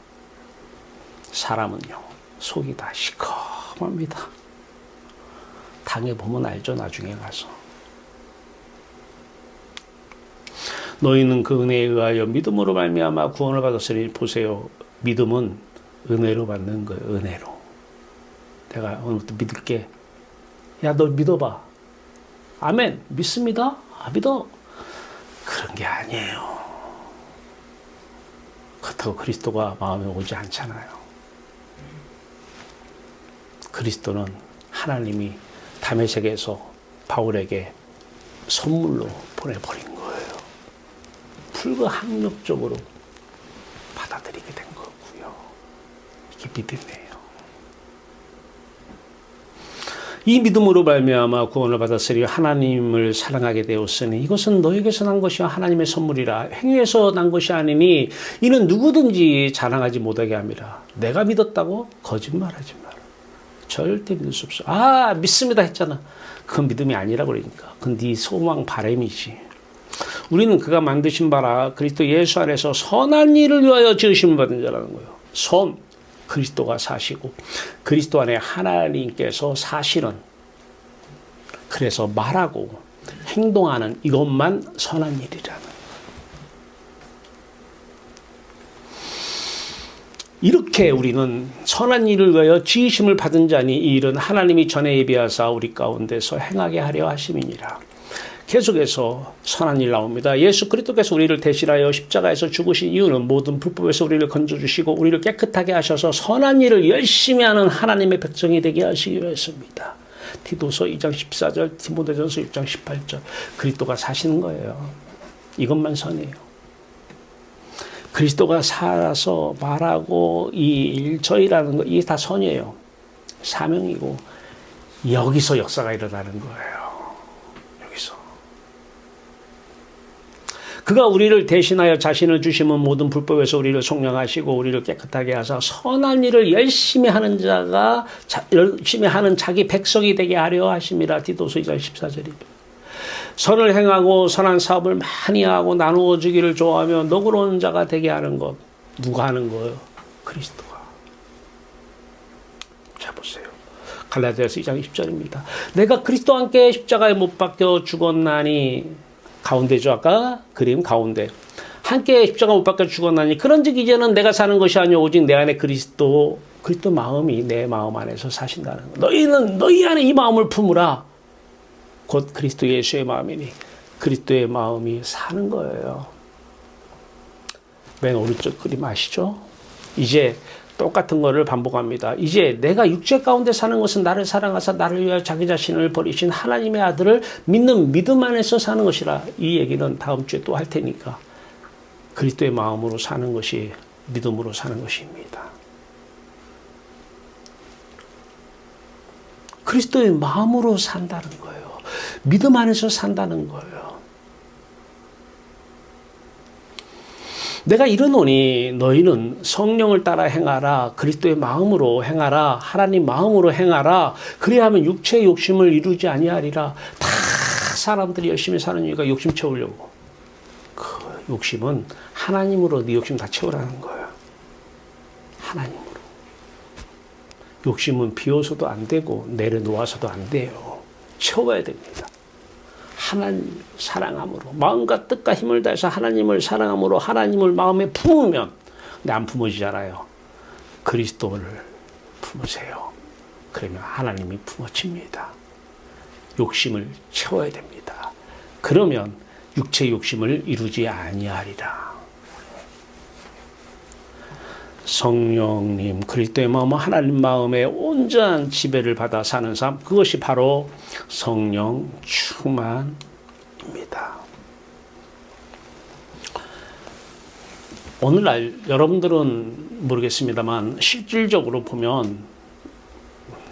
사람은요, 속이 다 시커멉니다. 당해보면 알죠, 나중에 가서. 너희는 그 은혜에 의하여 믿음으로 말미암아 구원을 받았으니 보세요. 믿음은 은혜로 받는 거예요. 은혜로. 내가 오늘부터 믿을게. 야, 너 믿어봐. 아멘. 믿습니다. 믿어. 그런 게 아니에요. 그렇다고 그리스도가 마음에 오지 않잖아요. 그리스도는 하나님이 다메섹에서 바울에게 선물로 보내버린 거예요. 불가항력적으로 받아들이게 된 거고요. 이게 믿음이에요. 이 믿음으로 말미암아 구원을 받았으니 하나님을 사랑하게 되었으니 이것은 너에게서 난 것이요 하나님의 선물이라. 행위에서 난 것이 아니니 이는 누구든지 자랑하지 못하게 함이라. 내가 믿었다고 거짓말하지 마라. 절대 믿을 수 없어. 믿습니다 했잖아. 그건 믿음이 아니라 그러니까. 그건 네 소망 바람이지. 우리는 그가 만드신 바라 그리스도 예수 안에서 선한 일을 위하여 지으심을 받은 자라는 거예요. 선, 그리스도가 사시고 그리스도 안에 하나님께서 사시는, 그래서 말하고 행동하는 이것만 선한 일이라는. 이렇게 우리는 선한 일을 위하여 지으심을 받은 자니 이 일은 하나님이 전에 예비하사 우리 가운데서 행하게 하려 하심이니라. 계속해서 선한 일 나옵니다. 예수 그리스도께서 우리를 대신하여 십자가에서 죽으신 이유는 모든 불법에서 우리를 건져주시고 우리를 깨끗하게 하셔서 선한 일을 열심히 하는 하나님의 백성이 되게 하시기 위해서입니다. 디도서 2장 14절, 디모데전서 6장 18절. 그리스도가 사시는 거예요. 이것만 선이에요. 그리스도가 살아서 말하고 이 일처이라는 거, 이게 다 선이에요. 사명이고 여기서 역사가 일어나는 거예요. 여기서. 그가 우리를 대신하여 자신을 주시면 모든 불법에서 우리를 속량하시고 우리를 깨끗하게 하사 선한 일을 열심히 하는 자가 열심히 하는 자기 백성이 되게 하려 하심이라. 디도서 2장 14절입니다. 선을 행하고 선한 사업을 많이 하고 나누어 주기를 좋아하며 너그러운 자가 되게 하는 것. 누가 하는 거예요? 그리스도가. 자 보세요. 갈라디아서 2장 10절입니다. 내가 그리스도와 함께 십자가에 못 박혀 죽었나니, 가운데죠. 아까 그림 가운데. 함께 십자가 못 박혀 죽었나니 그런즉 이제는 내가 사는 것이 아니오 오직 내 안에 그리스도 마음이 내 마음 안에서 사신다는 것. 너희는 너희 안에 이 마음을 품으라. 곧 그리스도 예수의 마음이니 그리스도의 마음이 사는 거예요. 맨 오른쪽 그림 아시죠? 이제 똑같은 거를 반복합니다. 이제 내가 육체 가운데 사는 것은 나를 사랑하사 나를 위하여 자기 자신을 버리신 하나님의 아들을 믿는 믿음 안에서 사는 것이라. 이 얘기는 다음 주에 또 할 테니까. 그리스도의 마음으로 사는 것이 믿음으로 사는 것입니다. 그리스도의 마음으로 산다는 거예요. 믿음 안에서 산다는 거예요. 내가 이르노니 너희는 성령을 따라 행하라. 그리스도의 마음으로 행하라. 하나님 마음으로 행하라. 그리하면 육체의 욕심을 이루지 아니하리라. 다 사람들이 열심히 사는 이유가 욕심 채우려고. 그 욕심은 하나님으로 네 욕심 다 채우라는 거예요. 하나님으로. 욕심은 비워서도 안 되고 내려놓아서도 안 돼요. 채워야 됩니다. 하나님 사랑함으로 마음과 뜻과 힘을 다해서 하나님을 사랑함으로 하나님을 마음에 품으면, 근데 안 품어지잖아요. 그리스도를 품으세요. 그러면 하나님이 품어집니다. 욕심을 채워야 됩니다. 그러면 육체 욕심을 이루지 아니하리라. 성령님, 그리스도의 마음은 하나님 마음의 온전한 지배를 받아 사는 삶, 그것이 바로 성령 충만입니다. 오늘날 여러분들은 모르겠습니다만 실질적으로 보면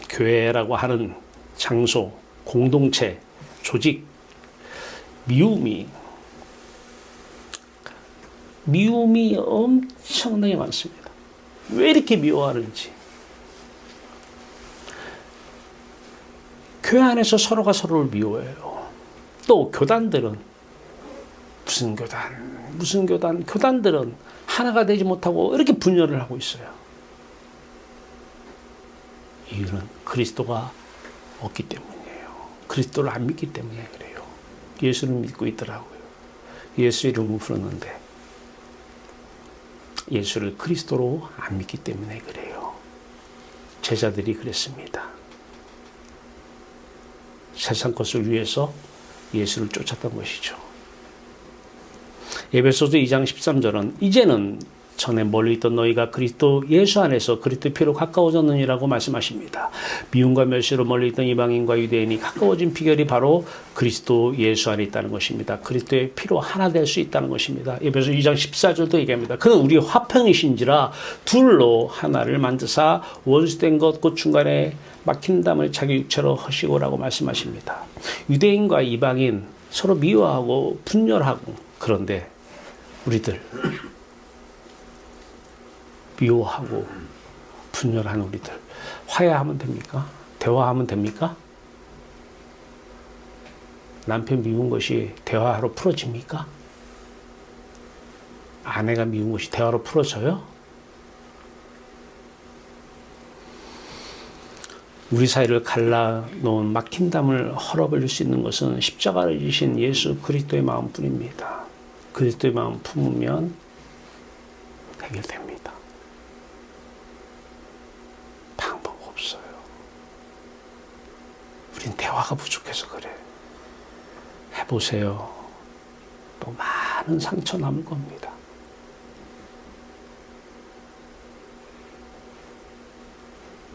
교회라고 하는 장소, 공동체, 조직, 미움이 엄청나게 많습니다. 왜 이렇게 미워하는지. 교회 안에서 서로가 서로를 미워해요. 또 교단들은 무슨 교단들은 하나가 되지 못하고 이렇게 분열을 하고 있어요. 이유는 그리스도가 없기 때문이에요. 그리스도를 안 믿기 때문에 그래요. 예수를 믿고 있더라고요. 예수 이름을 부르는데 예수를 그리스도로 안 믿기 때문에 그래요. 제자들이 그랬습니다. 세상 것을 위해서 예수를 쫓았던 것이죠. 에베소서 2장 13절은 이제는 전에 멀리 있던 너희가 그리스도 예수 안에서 그리스도의 피로 가까워졌느니라고 말씀하십니다. 미움과 멸시로 멀리 있던 이방인과 유대인이 가까워진 비결이 바로 그리스도 예수 안에 있다는 것입니다. 그리스도의 피로 하나 될 수 있다는 것입니다. 에베소 2장 14절도 얘기합니다. 그는 우리 화평이신지라 둘로 하나를 만드사 원수된 것 곧 중간에 막힌 담을 자기 육체로 허시고라고 말씀하십니다. 유대인과 이방인 서로 미워하고 분열하고, 그런데 우리들 미워하고 분열하는 우리들 화해하면 됩니까? 대화하면 됩니까? 남편 미운 것이 대화로 풀어집니까? 아내가 미운 것이 대화로 풀어져요? 우리 사이를 갈라놓은 막힌 담을 헐어버릴 수 있는 것은 십자가를 지신 예수 그리스도의 마음뿐입니다. 그리스도의 마음 품으면 해결됩니다. 방법 없어요. 우린 대화가 부족해서 그래. 해보세요. 또 많은 상처 남을 겁니다.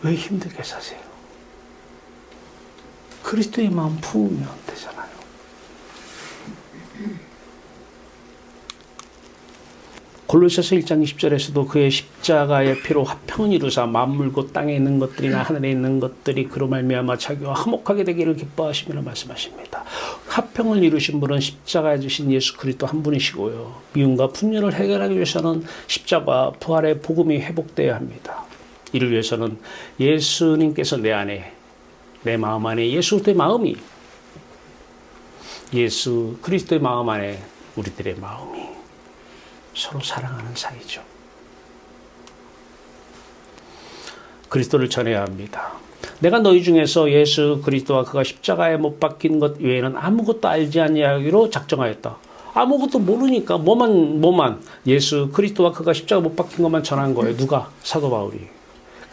왜 힘들게 사세요? 그리스도의 마음 품으면 되잖아요. 골로새서 1장 20절에서도 그의 십자가의 피로 화평을 이루사 만물 곧 땅에 있는 것들이나 하늘에 있는 것들이 그로 말미암아 자기와 화목하게 되기를 기뻐하시며 말씀하십니다. 화평을 이루신 분은 십자가에 주신 예수 그리스도 한 분이시고요. 미움과 분열을 해결하기 위해서는 십자가 부활의 복음이 회복되어야 합니다. 이를 위해서는 예수님께서 내 안에, 내 마음 안에 예수 그리스도의 마음이 예수 그리스도의 마음 안에 우리들의 마음이 서로 사랑하는 사이죠. 그리스도를 전해야 합니다. 내가 너희 중에서 예수 그리스도와 그가 십자가에 못 박힌 것 외에는 아무것도 알지 아니하기로 작정하였다. 아무것도 모르니까 뭐만 예수 그리스도와 그가 십자가 못 박힌 것만 전한 거예요. 누가? 사도 바울이.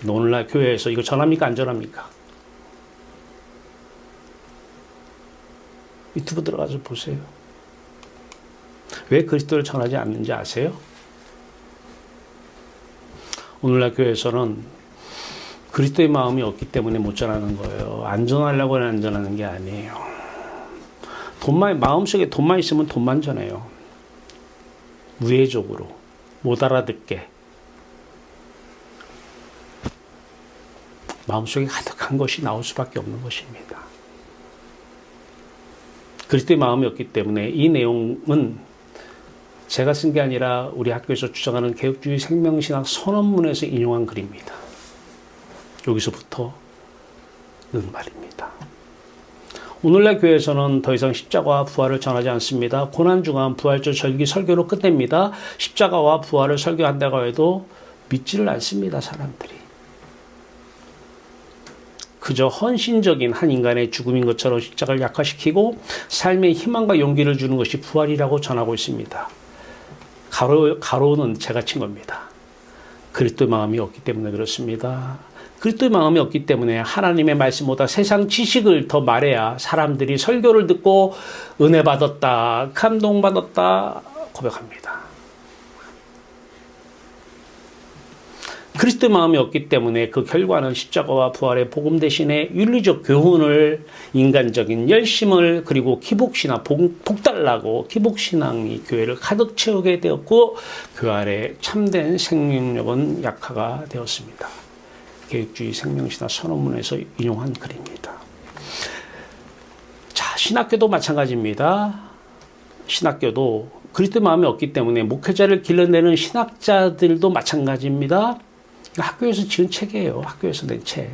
오늘날 교회에서 이거 전합니까 안 전합니까? 유튜브 들어가서 보세요. 왜 그리스도를 전하지 않는지 아세요? 오늘날 교회에서는 그리스도의 마음이 없기 때문에 못 전하는 거예요. 안전하려고 안전하는 게 아니에요. 마음속에 돈만 있으면 돈만 전해요. 우회적으로 못 알아듣게. 마음속에 가득한 것이 나올 수밖에 없는 것입니다. 그리스도의 마음이 없기 때문에 이 내용은 제가 쓴 게 아니라 우리 학교에서 주장하는 개혁주의 생명신학 선언문에서 인용한 글입니다. 여기서부터는 말입니다. 오늘날 교회에서는 더 이상 십자가와 부활을 전하지 않습니다. 고난중한 부활절 절기 설교로 끝냅니다. 십자가와 부활을 설교한다고 해도 믿지를 않습니다, 사람들이. 그저 헌신적인 한 인간의 죽음인 것처럼 십자가를 약화시키고 삶의 희망과 용기를 주는 것이 부활이라고 전하고 있습니다. 가로는 제가 친 겁니다. 그리스도의 마음이 없기 때문에 그렇습니다. 그리스도의 마음이 없기 때문에 하나님의 말씀보다 세상 지식을 더 말해야 사람들이 설교를 듣고 은혜 받았다, 감동받았다 고백합니다. 그리스도의 마음이 없기 때문에 그 결과는 십자가와 부활의 복음 대신에 윤리적 교훈을, 인간적인 열심을, 그리고 기복신앙, 복달라고 기복신앙이 교회를 가득 채우게 되었고 그 아래 참된 생명력은 약화가 되었습니다. 개혁주의 생명신학 선언문에서 인용한 글입니다. 자, 신학교도 마찬가지입니다. 신학교도 그리스도의 마음이 없기 때문에 목회자를 길러내는 신학자들도 마찬가지입니다. 학교에서 지은 책이에요. 학교에서 낸 책.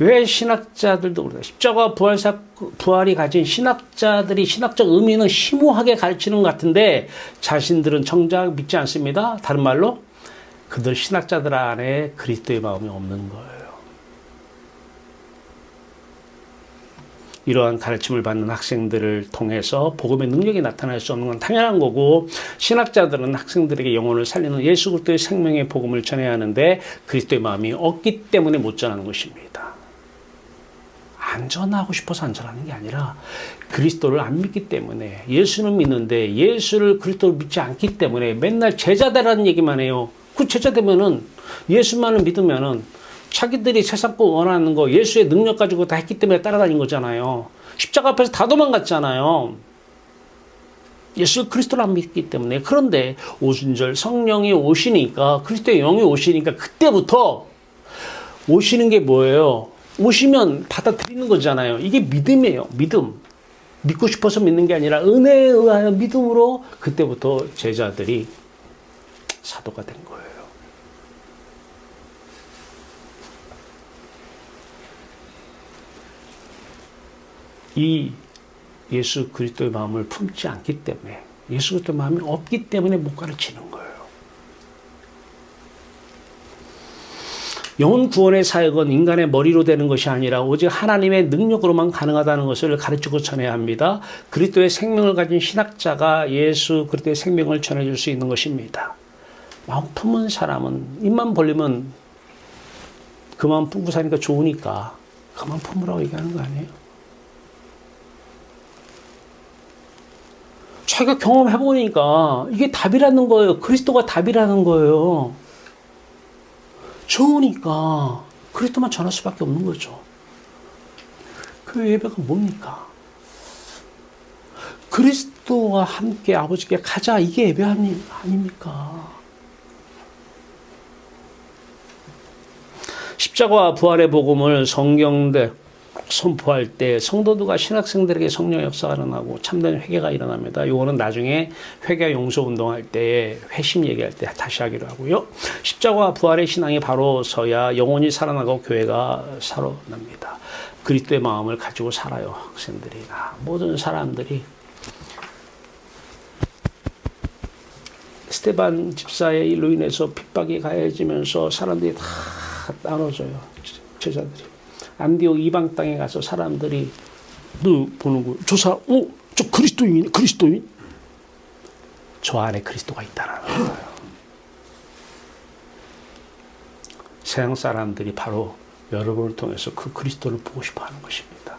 왜 신학자들도 그러다 십자가 부활이 가진 신학자들이 신학적 의미는 심오하게 가르치는 것 같은데 자신들은 정작 믿지 않습니다. 다른 말로 그들 신학자들 안에 그리스도의 마음이 없는 거예요. 이러한 가르침을 받는 학생들을 통해서 복음의 능력이 나타날 수 없는 건 당연한 거고, 신학자들은 학생들에게 영혼을 살리는 예수 그리스도의 생명의 복음을 전해야 하는데 그리스도의 마음이 없기 때문에 못 전하는 것입니다. 안 전하고 싶어서 안 전하는 게 아니라 그리스도를 안 믿기 때문에, 예수는 믿는데 예수를 그리스도를 믿지 않기 때문에 맨날 제자되라는 얘기만 해요. 그 제자 되면은 예수만을 믿으면은 자기들이 세상고 원하는 거 예수의 능력 가지고 다 했기 때문에 따라다닌 거잖아요. 십자가 앞에서 다 도망갔잖아요. 예수 그리스도를 안 믿기 때문에. 그런데 오순절 성령이 오시니까, 그리스도의 영이 오시니까 그때부터 오시는 게 뭐예요? 오시면 받아들이는 거잖아요. 이게 믿음이에요. 믿음. 믿고 싶어서 믿는 게 아니라 은혜에 의하여 믿음으로 그때부터 제자들이 사도가 된 거예요. 이 예수 그리스도의 마음을 품지 않기 때문에, 예수 그리스도의 마음이 없기 때문에 못 가르치는 거예요. 영혼 구원의 사역은 인간의 머리로 되는 것이 아니라 오직 하나님의 능력으로만 가능하다는 것을 가르치고 전해야 합니다. 그리스도의 생명을 가진 신학자가 예수 그리스도의 생명을 전해줄 수 있는 것입니다. 마음 품은 사람은 입만 벌리면 그만 품고 사니까 좋으니까 그만 품으라고 얘기하는 거 아니에요? 자기가 경험해보니까 이게 답이라는 거예요. 그리스도가 답이라는 거예요. 좋으니까 그리스도만 전할 수밖에 없는 거죠. 그 예배가 뭡니까? 그리스도와 함께 아버지께 가자, 이게 예배 아닙니까? 십자가와 부활의 복음을 성경대 선포할 때 성도들과 신학생들에게 성령의 역사가 일어나고 참된 회개가 일어납니다. 이거는 나중에 회개 용서 운동할 때, 회심 얘기할 때 다시 하기로 하고요. 십자가와 부활의 신앙이 바로 서야 영혼이 살아나고 교회가 살아납니다. 그리스도의 마음을 가지고 살아요. 학생들이. 모든 사람들이 스테반 집사의 일로 인해서 핍박이 가해지면서 사람들이 다 나눠져요. 제자들이. 안디옥 이방 땅에 가서 사람들이 너 보는 거, 저 사람, 저 그리스도인? 저 안에 그리스도가 있다는 거예요. 세상 사람들이 바로 여러분을 통해서 그 그리스도를 보고 싶어 하는 것입니다.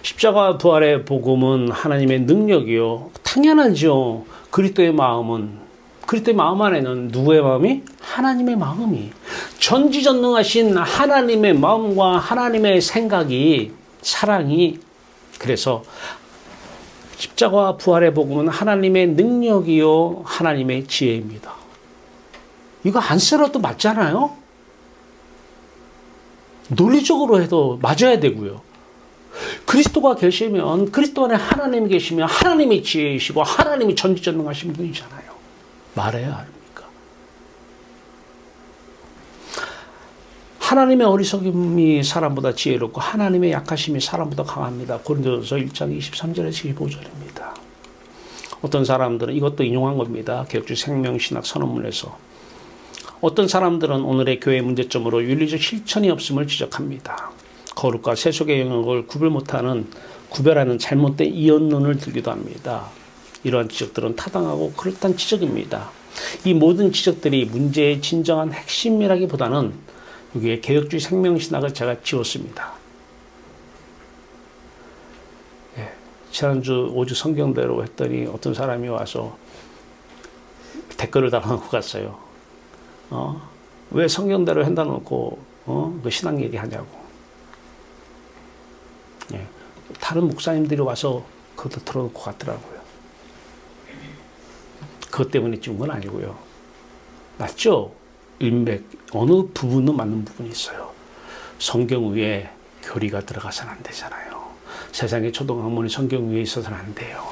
십자가 부활의 복음은 하나님의 능력이요. 당연하죠. 그리스도의 마음 안에는 누구의 마음이? 하나님의 마음이. 전지전능하신 하나님의 마음과 하나님의 생각이, 사랑이, 그래서 십자가 부활의 복음은 하나님의 능력이요, 하나님의 지혜입니다. 이거 안 써도 맞잖아요? 논리적으로 해도 맞아야 되고요. 그리스도가 계시면, 그리스도 안에 하나님이 계시면 하나님이 지혜이시고 하나님이 전지전능하신 분이잖아요. 말해야 합니까? 하나님의 어리석음이 사람보다 지혜롭고 하나님의 약하심이 사람보다 강합니다. 고린도전서 1장 23절에서 25절입니다. 어떤 사람들은 이것도 인용한 겁니다. 개혁주의 생명신학 선언문에서. 어떤 사람들은 오늘의 교회 문제점으로 윤리적 실천이 없음을 지적합니다. 거룩과 세속의 영역을 구별하는 잘못된 이언론을 들기도 합니다. 이러한 지적들은 타당하고 그럴듯한 지적입니다. 이 모든 지적들이 문제의 진정한 핵심이라기보다는 여기에 개혁주의 생명신학을 제가 지웠습니다. 지난주 5주 성경대로 했더니 어떤 사람이 와서 댓글을 달아놓고 갔어요. 왜 성경대로 한다 놓고 그 신앙 얘기하냐고. 다른 목사님들이 와서 그것도 들어놓고 갔더라고요. 그것 때문에 찍은 건 아니고요. 맞죠? 어느 부분은 맞는 부분이 있어요. 성경 위에 교리가 들어가서는 안 되잖아요. 세상의 초등학문이 성경 위에 있어서는 안 돼요.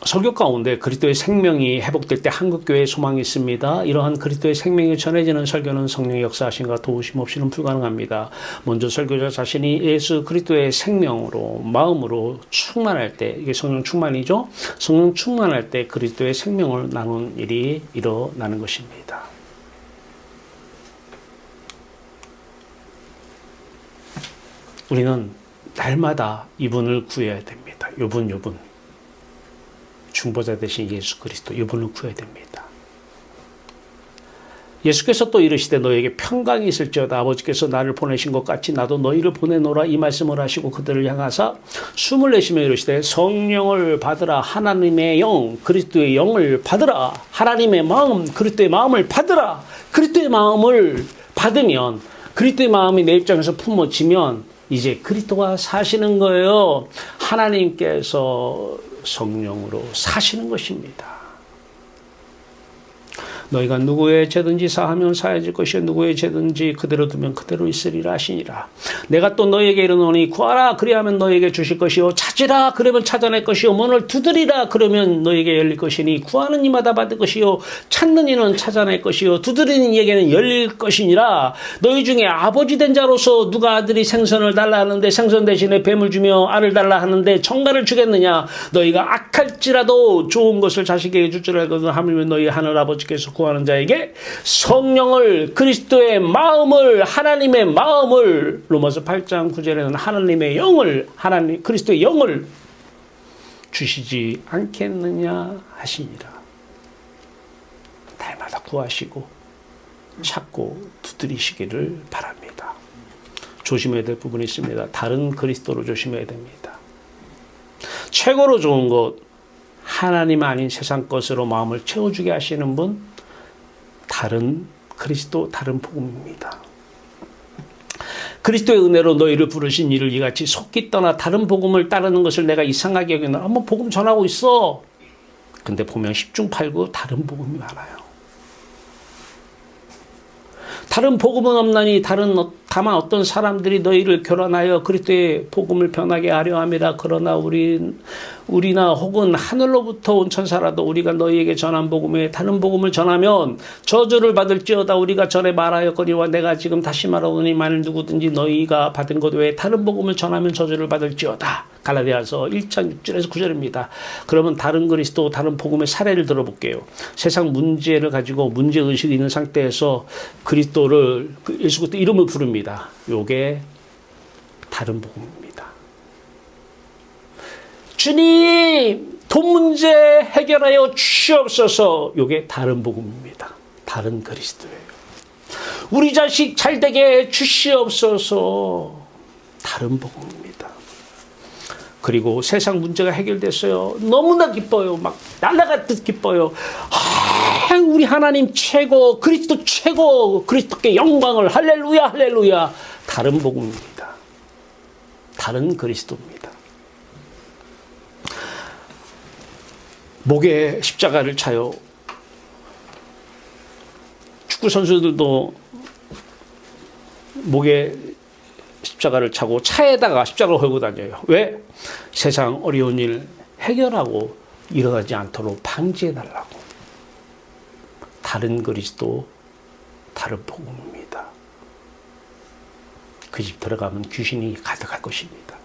설교 가운데 그리스도의 생명이 회복될 때 한국교회에 소망이 있습니다. 이러한 그리스도의 생명이 전해지는 설교는 성령의 역사하심과 도우심 없이는 불가능합니다. 먼저 설교자 자신이 예수 그리스도의 생명으로, 마음으로 충만할 때, 이게 성령 충만이죠? 성령 충만할 때 그리스도의 생명을 나누는 일이 일어나는 것입니다. 우리는 날마다 이분을 구해야 됩니다. 요분. 중보자 되신 예수 그리스도, 이분을 구해야 됩니다. 예수께서 또 이르시되 너에게 평강이 있을지어다. 아버지께서 나를 보내신 것 같이 나도 너희를 보내노라. 이 말씀을 하시고 그들을 향하사 숨을 내쉬며 이르시되 성령을 받으라. 하나님의 영, 그리스도의 영을 받으라. 하나님의 마음, 그리스도의 마음을 받으라. 그리스도의 마음을 받으면, 그리스도의 마음이 내 입장에서 품어지면 이제 그리스도가 사시는 거예요. 하나님께서 성령으로 사시는 것입니다. 너희가 누구의 죄든지 사하면 사해질 것이요 누구의 죄든지 그대로 두면 그대로 있으리라 하시니라. 내가 또 너희에게 이르노니 구하라 그리하면 너희에게 주실 것이요 찾으라 그러면 찾아낼 것이요 문을 두드리라 그러면 너희에게 열릴 것이니 구하는 이마다 받을 것이요 찾는 이는 찾아낼 것이요 두드리는 이에게는 열릴 것이니라. 너희 중에 아버지 된 자로서 누가 아들이 생선을 달라 하는데 생선 대신에 뱀을 주며 알을 달라 하는데 정갈을 주겠느냐. 너희가 악할지라도 좋은 것을 자식에게 줄 줄 알거든 하물며 너희 하늘 아버지께서 구하는 자에게 성령을, 그리스도의 마음을, 하나님의 마음을, 로마서 8장 9절에는 하나님의 영을, 그리스도의 영을 주시지 않겠느냐 하시니라. 날마다 구하시고 찾고 두드리시기를 바랍니다. 조심해야 될 부분이 있습니다. 다른 그리스도로 조심해야 됩니다. 최고로 좋은 것, 하나님 아닌 세상 것으로 마음을 채워주게 하시는 분, 다른 그리스도, 다른 복음입니다. 그리스도의 은혜로 너희를 부르신 이를 이같이 속기 떠나 다른 복음을 따르는 것을 내가 이상하게 여기는 한번 복음 전하고 있어. 근데 보면 10중 8구 다른 복음이 많아요. 다른 복음은 없나니 다만 어떤 사람들이 너희를 교란하여 그리스도의 복음을 변하게 하려 함이라. 그러나 우리나 혹은 하늘로부터 온 천사라도 우리가 너희에게 전한 복음에 다른 복음을 전하면 저주를 받을지어다. 우리가 전에 말하였거니와 내가 지금 다시 말하오니 만일 누구든지 너희가 받은 것 외에 다른 복음을 전하면 저주를 받을지어다. 갈라디아서 1장 6절에서 9절입니다. 그러면 다른 그리스도, 다른 복음의 사례를 들어볼게요. 세상 문제를 가지고 문제의식이 있는 상태에서 그리스도를, 예수 그리스도 이름을 부릅니다. 요게 다른 복음입니다. 주님, 돈 문제 해결하여 주시옵소서. 요게 다른 복음입니다. 다른 그리스도예요. 우리 자식 잘되게 주시옵소서. 다른 복음입니다. 그리고 세상 문제가 해결됐어요. 너무나 기뻐요. 막 날아가듯 기뻐요. 우리 하나님 최고, 그리스도 최고, 그리스도께 영광을, 할렐루야, 할렐루야. 다른 복음입니다. 다른 그리스도입니다. 목에 십자가를 차요. 축구 선수들도 목에 십자가를 차고 차에다가 십자가를 걸고 다녀요. 왜? 세상 어려운 일 해결하고 일어나지 않도록 방지해달라고. 다른 그리스도, 다른 복음입니다. 그 집 들어가면 귀신이 가득할 것입니다.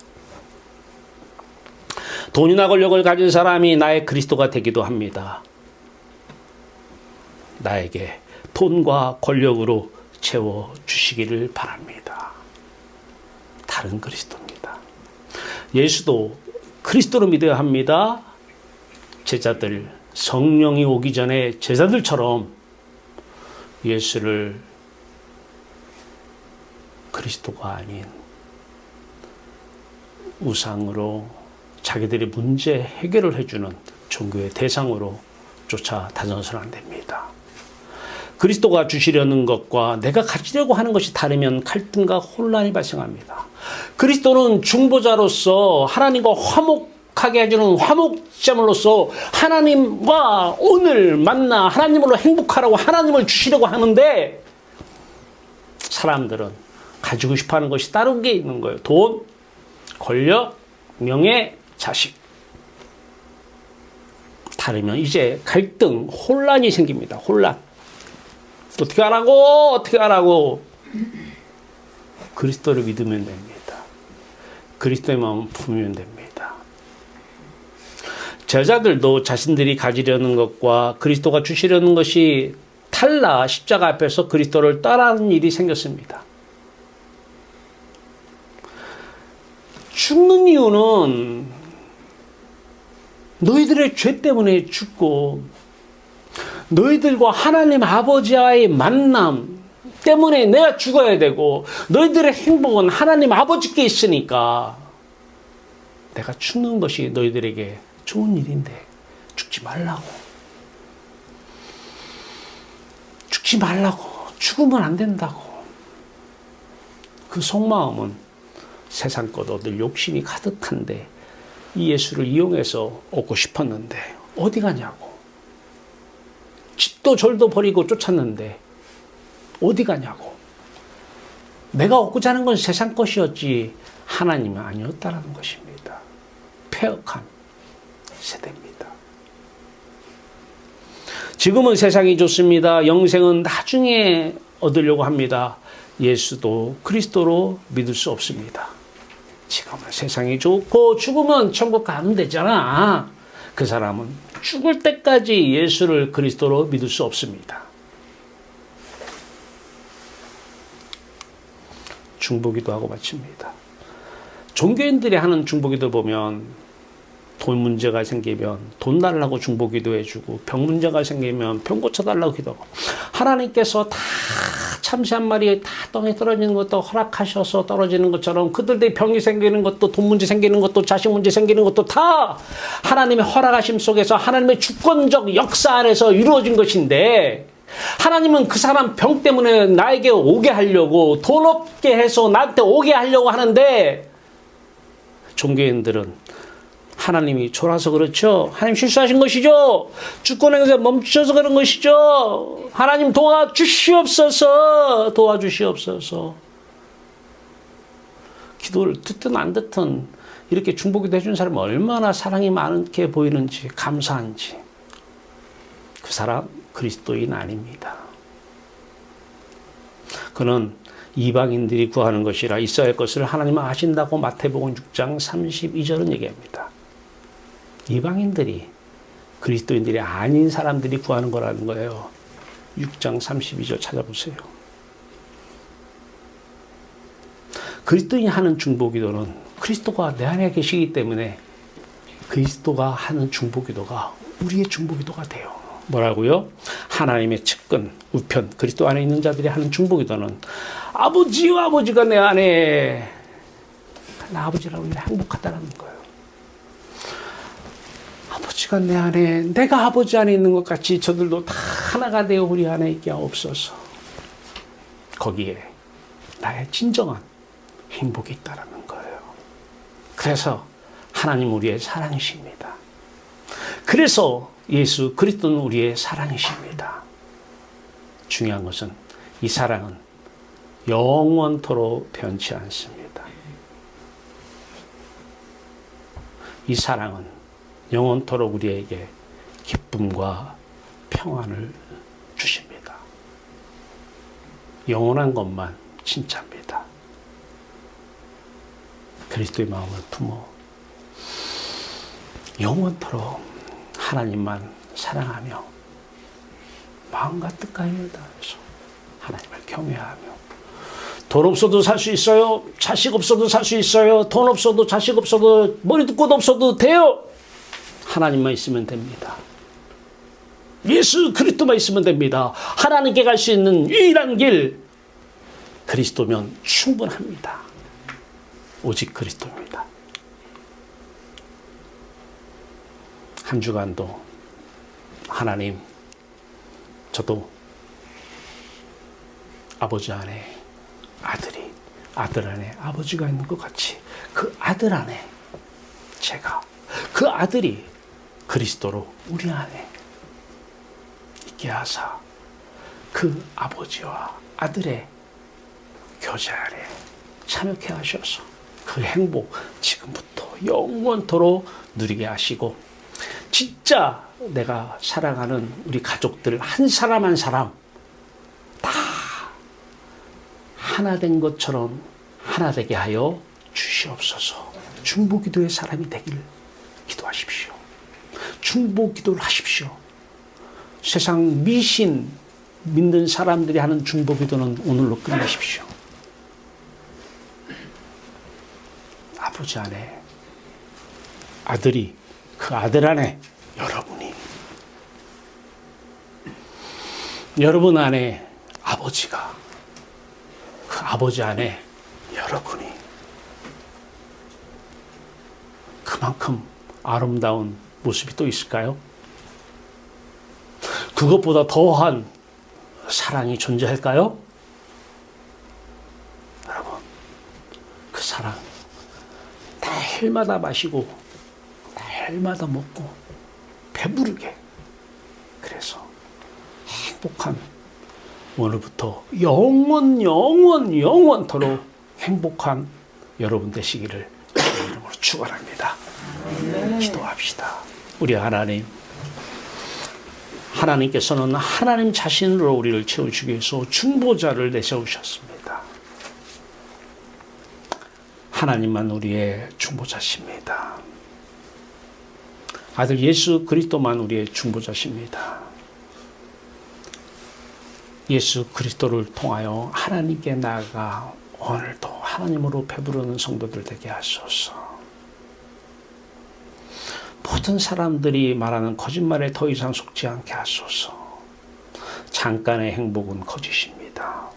돈이나 권력을 가진 사람이 나의 그리스도가 되기도 합니다. 나에게 돈과 권력으로 채워주시기를 바랍니다. 다른 그리스도입니다. 예수도 그리스도로 믿어야 합니다. 제자들, 성령이 오기 전에 제자들처럼 예수를 그리스도가 아닌 우상으로 자기들의 문제 해결을 해주는 종교의 대상으로 쫓아다녀서는 안 됩니다. 그리스도가 주시려는 것과 내가 가지려고 하는 것이 다르면 갈등과 혼란이 발생합니다. 그리스도는 중보자로서 하나님과 화목하게 해주는 화목제물로서 하나님과 오늘 만나 하나님으로 행복하라고 하나님을 주시려고 하는데 사람들은 가지고 싶어하는 것이 다른 게 있는 거예요. 돈, 권력, 명예, 자식. 다르면 이제 갈등, 혼란이 생깁니다. 혼란. 어떻게 하라고. 그리스도를 믿으면 됩니다. 그리스도의 마음을 품으면 됩니다. 제자들도 자신들이 가지려는 것과 그리스도가 주시려는 것이 달라 십자가 앞에서 그리스도를 따라하는 일이 생겼습니다. 죽는 이유는 너희들의 죄 때문에 죽고 너희들과 하나님 아버지와의 만남 때문에 내가 죽어야 되고 너희들의 행복은 하나님 아버지께 있으니까 내가 죽는 것이 너희들에게 좋은 일인데 죽지 말라고. 죽으면 안 된다고. 그 속마음은 세상 것 얻을 욕심이 가득한데 이 예수를 이용해서 얻고 싶었는데 어디 가냐고. 집도 절도 버리고 쫓았는데 어디 가냐고. 내가 얻고자 하는 건 세상 것이었지 하나님은 아니었다라는 것입니다. 폐역한 세대입니다. 지금은 세상이 좋습니다. 영생은 나중에 얻으려고 합니다. 예수도 그리스도로 믿을 수 없습니다. 지금은 세상이 좋고 죽으면 천국 가면 되잖아. 그 사람은 죽을 때까지 예수를 그리스도로 믿을 수 없습니다. 중보기도하고 마칩니다. 종교인들이 하는 중보기도 보면 돈 문제가 생기면 돈 달라고 중보기도 해주고 병 문제가 생기면 병 고쳐달라고 기도하고 하나님께서 다 참새 한 마리 다 땅에 떨어지는 것도 허락하셔서 떨어지는 것처럼 그들의 병이 생기는 것도 돈 문제 생기는 것도 자식 문제 생기는 것도 다 하나님의 허락하심 속에서 하나님의 주권적 역사 안에서 이루어진 것인데 하나님은 그 사람 병 때문에 나에게 오게 하려고 돈 없게 해서 나한테 오게 하려고 하는데 종교인들은 하나님이 졸아서 그렇죠? 하나님 실수하신 것이죠? 주권 행세 멈춰서 그런 것이죠? 하나님 도와주시옵소서. 도와주시옵소서. 기도를 듣든 안 듣든 이렇게 중보기도 해준 사람이 얼마나 사랑이 많게 보이는지, 감사한지. 그 사람 그리스도인 아닙니다. 그는 이방인들이 구하는 것이라 있어야 할 것을 하나님은 아신다고 마태복음 6장 32절은 얘기합니다. 이방인들이 그리스도인들이 아닌 사람들이 구하는 거라는 거예요. 6장 32절 찾아보세요. 그리스도인이 하는 중보기도는 그리스도가 내 안에 계시기 때문에 그리스도가 하는 중보기도가 우리의 중보기도가 돼요. 뭐라고요? 하나님의 측근, 우편, 그리스도 안에 있는 자들이 하는 중보기도는 아버지가 내 안에, 나 아버지라고 행복하다는 거예요. 아버지가 내 안에, 내가 아버지 안에 있는 것 같이 저들도 다 하나가 되어 우리 안에 있게 하옵소서. 거기에 나의 진정한 행복이 있다는 거예요. 그래서 하나님 우리의 사랑이십니다. 그래서 예수 그리스도는 우리의 사랑이십니다. 중요한 것은 이 사랑은 영원토록 변치 않습니다. 이 사랑은 영원토록 우리에게 기쁨과 평안을 주십니다. 영원한 것만 진짜입니다. 그리스도의 마음을 품어 영원토록 하나님만 사랑하며 마음과 뜻과 힘을 다해서 하나님을 경외하며 돈 없어도 살 수 있어요. 자식 없어도 살 수 있어요. 돈 없어도 자식 없어도 머리도 꽃 없어도 돼요. 하나님만 있으면 됩니다. 예수 그리스도만 있으면 됩니다. 하나님께 갈 수 있는 유일한 길 그리스도면 충분합니다. 오직 그리스도입니다. 한 주간도 하나님, 저도 아버지 안에 아들이, 아들 안에 아버지가 있는 것 같이 그 아들 안에 제가, 그 아들이 그리스도로 우리 안에 있게 하사 그 아버지와 아들의 교제 안에 참여케 하셔서 그 행복 지금부터 영원토록 누리게 하시고 진짜 내가 사랑하는 우리 가족들 한 사람 한 사람 다 하나 된 것처럼 하나 되게 하여 주시옵소서. 중보기도의 사람이 되길 기도하십시오. 중보기도를 하십시오. 세상 미신 믿는 사람들이 하는 중보기도는 오늘로 끝내십시오. 아버지 안에 아들이, 그 아들 안에 여러분이, 여러분 안에 아버지가, 그 아버지 안에 여러분이 그만큼 아름다운 모습이 또 있을까요? 그것보다 더한 사랑이 존재할까요? 여러분, 그 사랑 날마다 마시고 날마다 먹고 배부르게, 그래서 행복한, 오늘부터 영원토록 행복한 여러분 되시기를 주의 이름으로 축원합니다. 기도합시다. 우리 하나님, 하나님께서는 하나님 자신으로 우리를 채우시기 위해서 중보자를 내세우셨습니다. 하나님만 우리의 중보자십니다. 아들 예수 그리스도만 우리의 중보자십니다. 예수 그리스도를 통하여 하나님께 나아가 오늘도 하나님으로 배부르는 성도들 되게 하소서. 모든 사람들이 말하는 거짓말에 더 이상 속지 않게 하소서. 잠깐의 행복은 거짓입니다.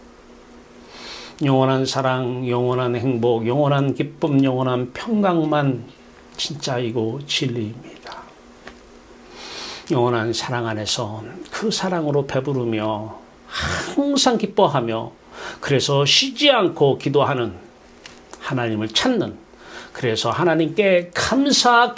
영원한 사랑, 영원한 행복, 영원한 기쁨, 영원한 평강만 진짜이고 진리입니다. 영원한 사랑 안에서 그 사랑으로 배부르며 항상 기뻐하며 그래서 쉬지 않고 기도하는, 하나님을 찾는 그래서 하나님께 감사.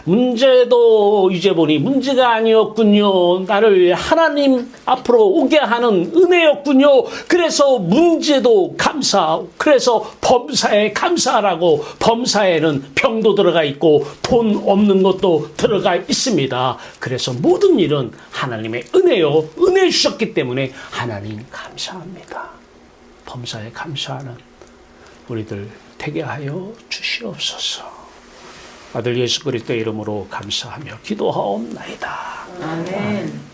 문제도 이제 보니 문제가 아니었군요. 나를 하나님 앞으로 오게 하는 은혜였군요. 그래서 문제도 감사. 그래서 범사에 감사하라고. 범사에는 병도 들어가 있고 돈 없는 것도 들어가 있습니다. 그래서 모든 일은 하나님의 은혜요. 은혜 주셨기 때문에 하나님 감사합니다. 범사에 감사하는 우리들 되게 하여 주시옵소서. 아들 예수 그리스도의 이름으로 감사하며 기도하옵나이다. 아멘.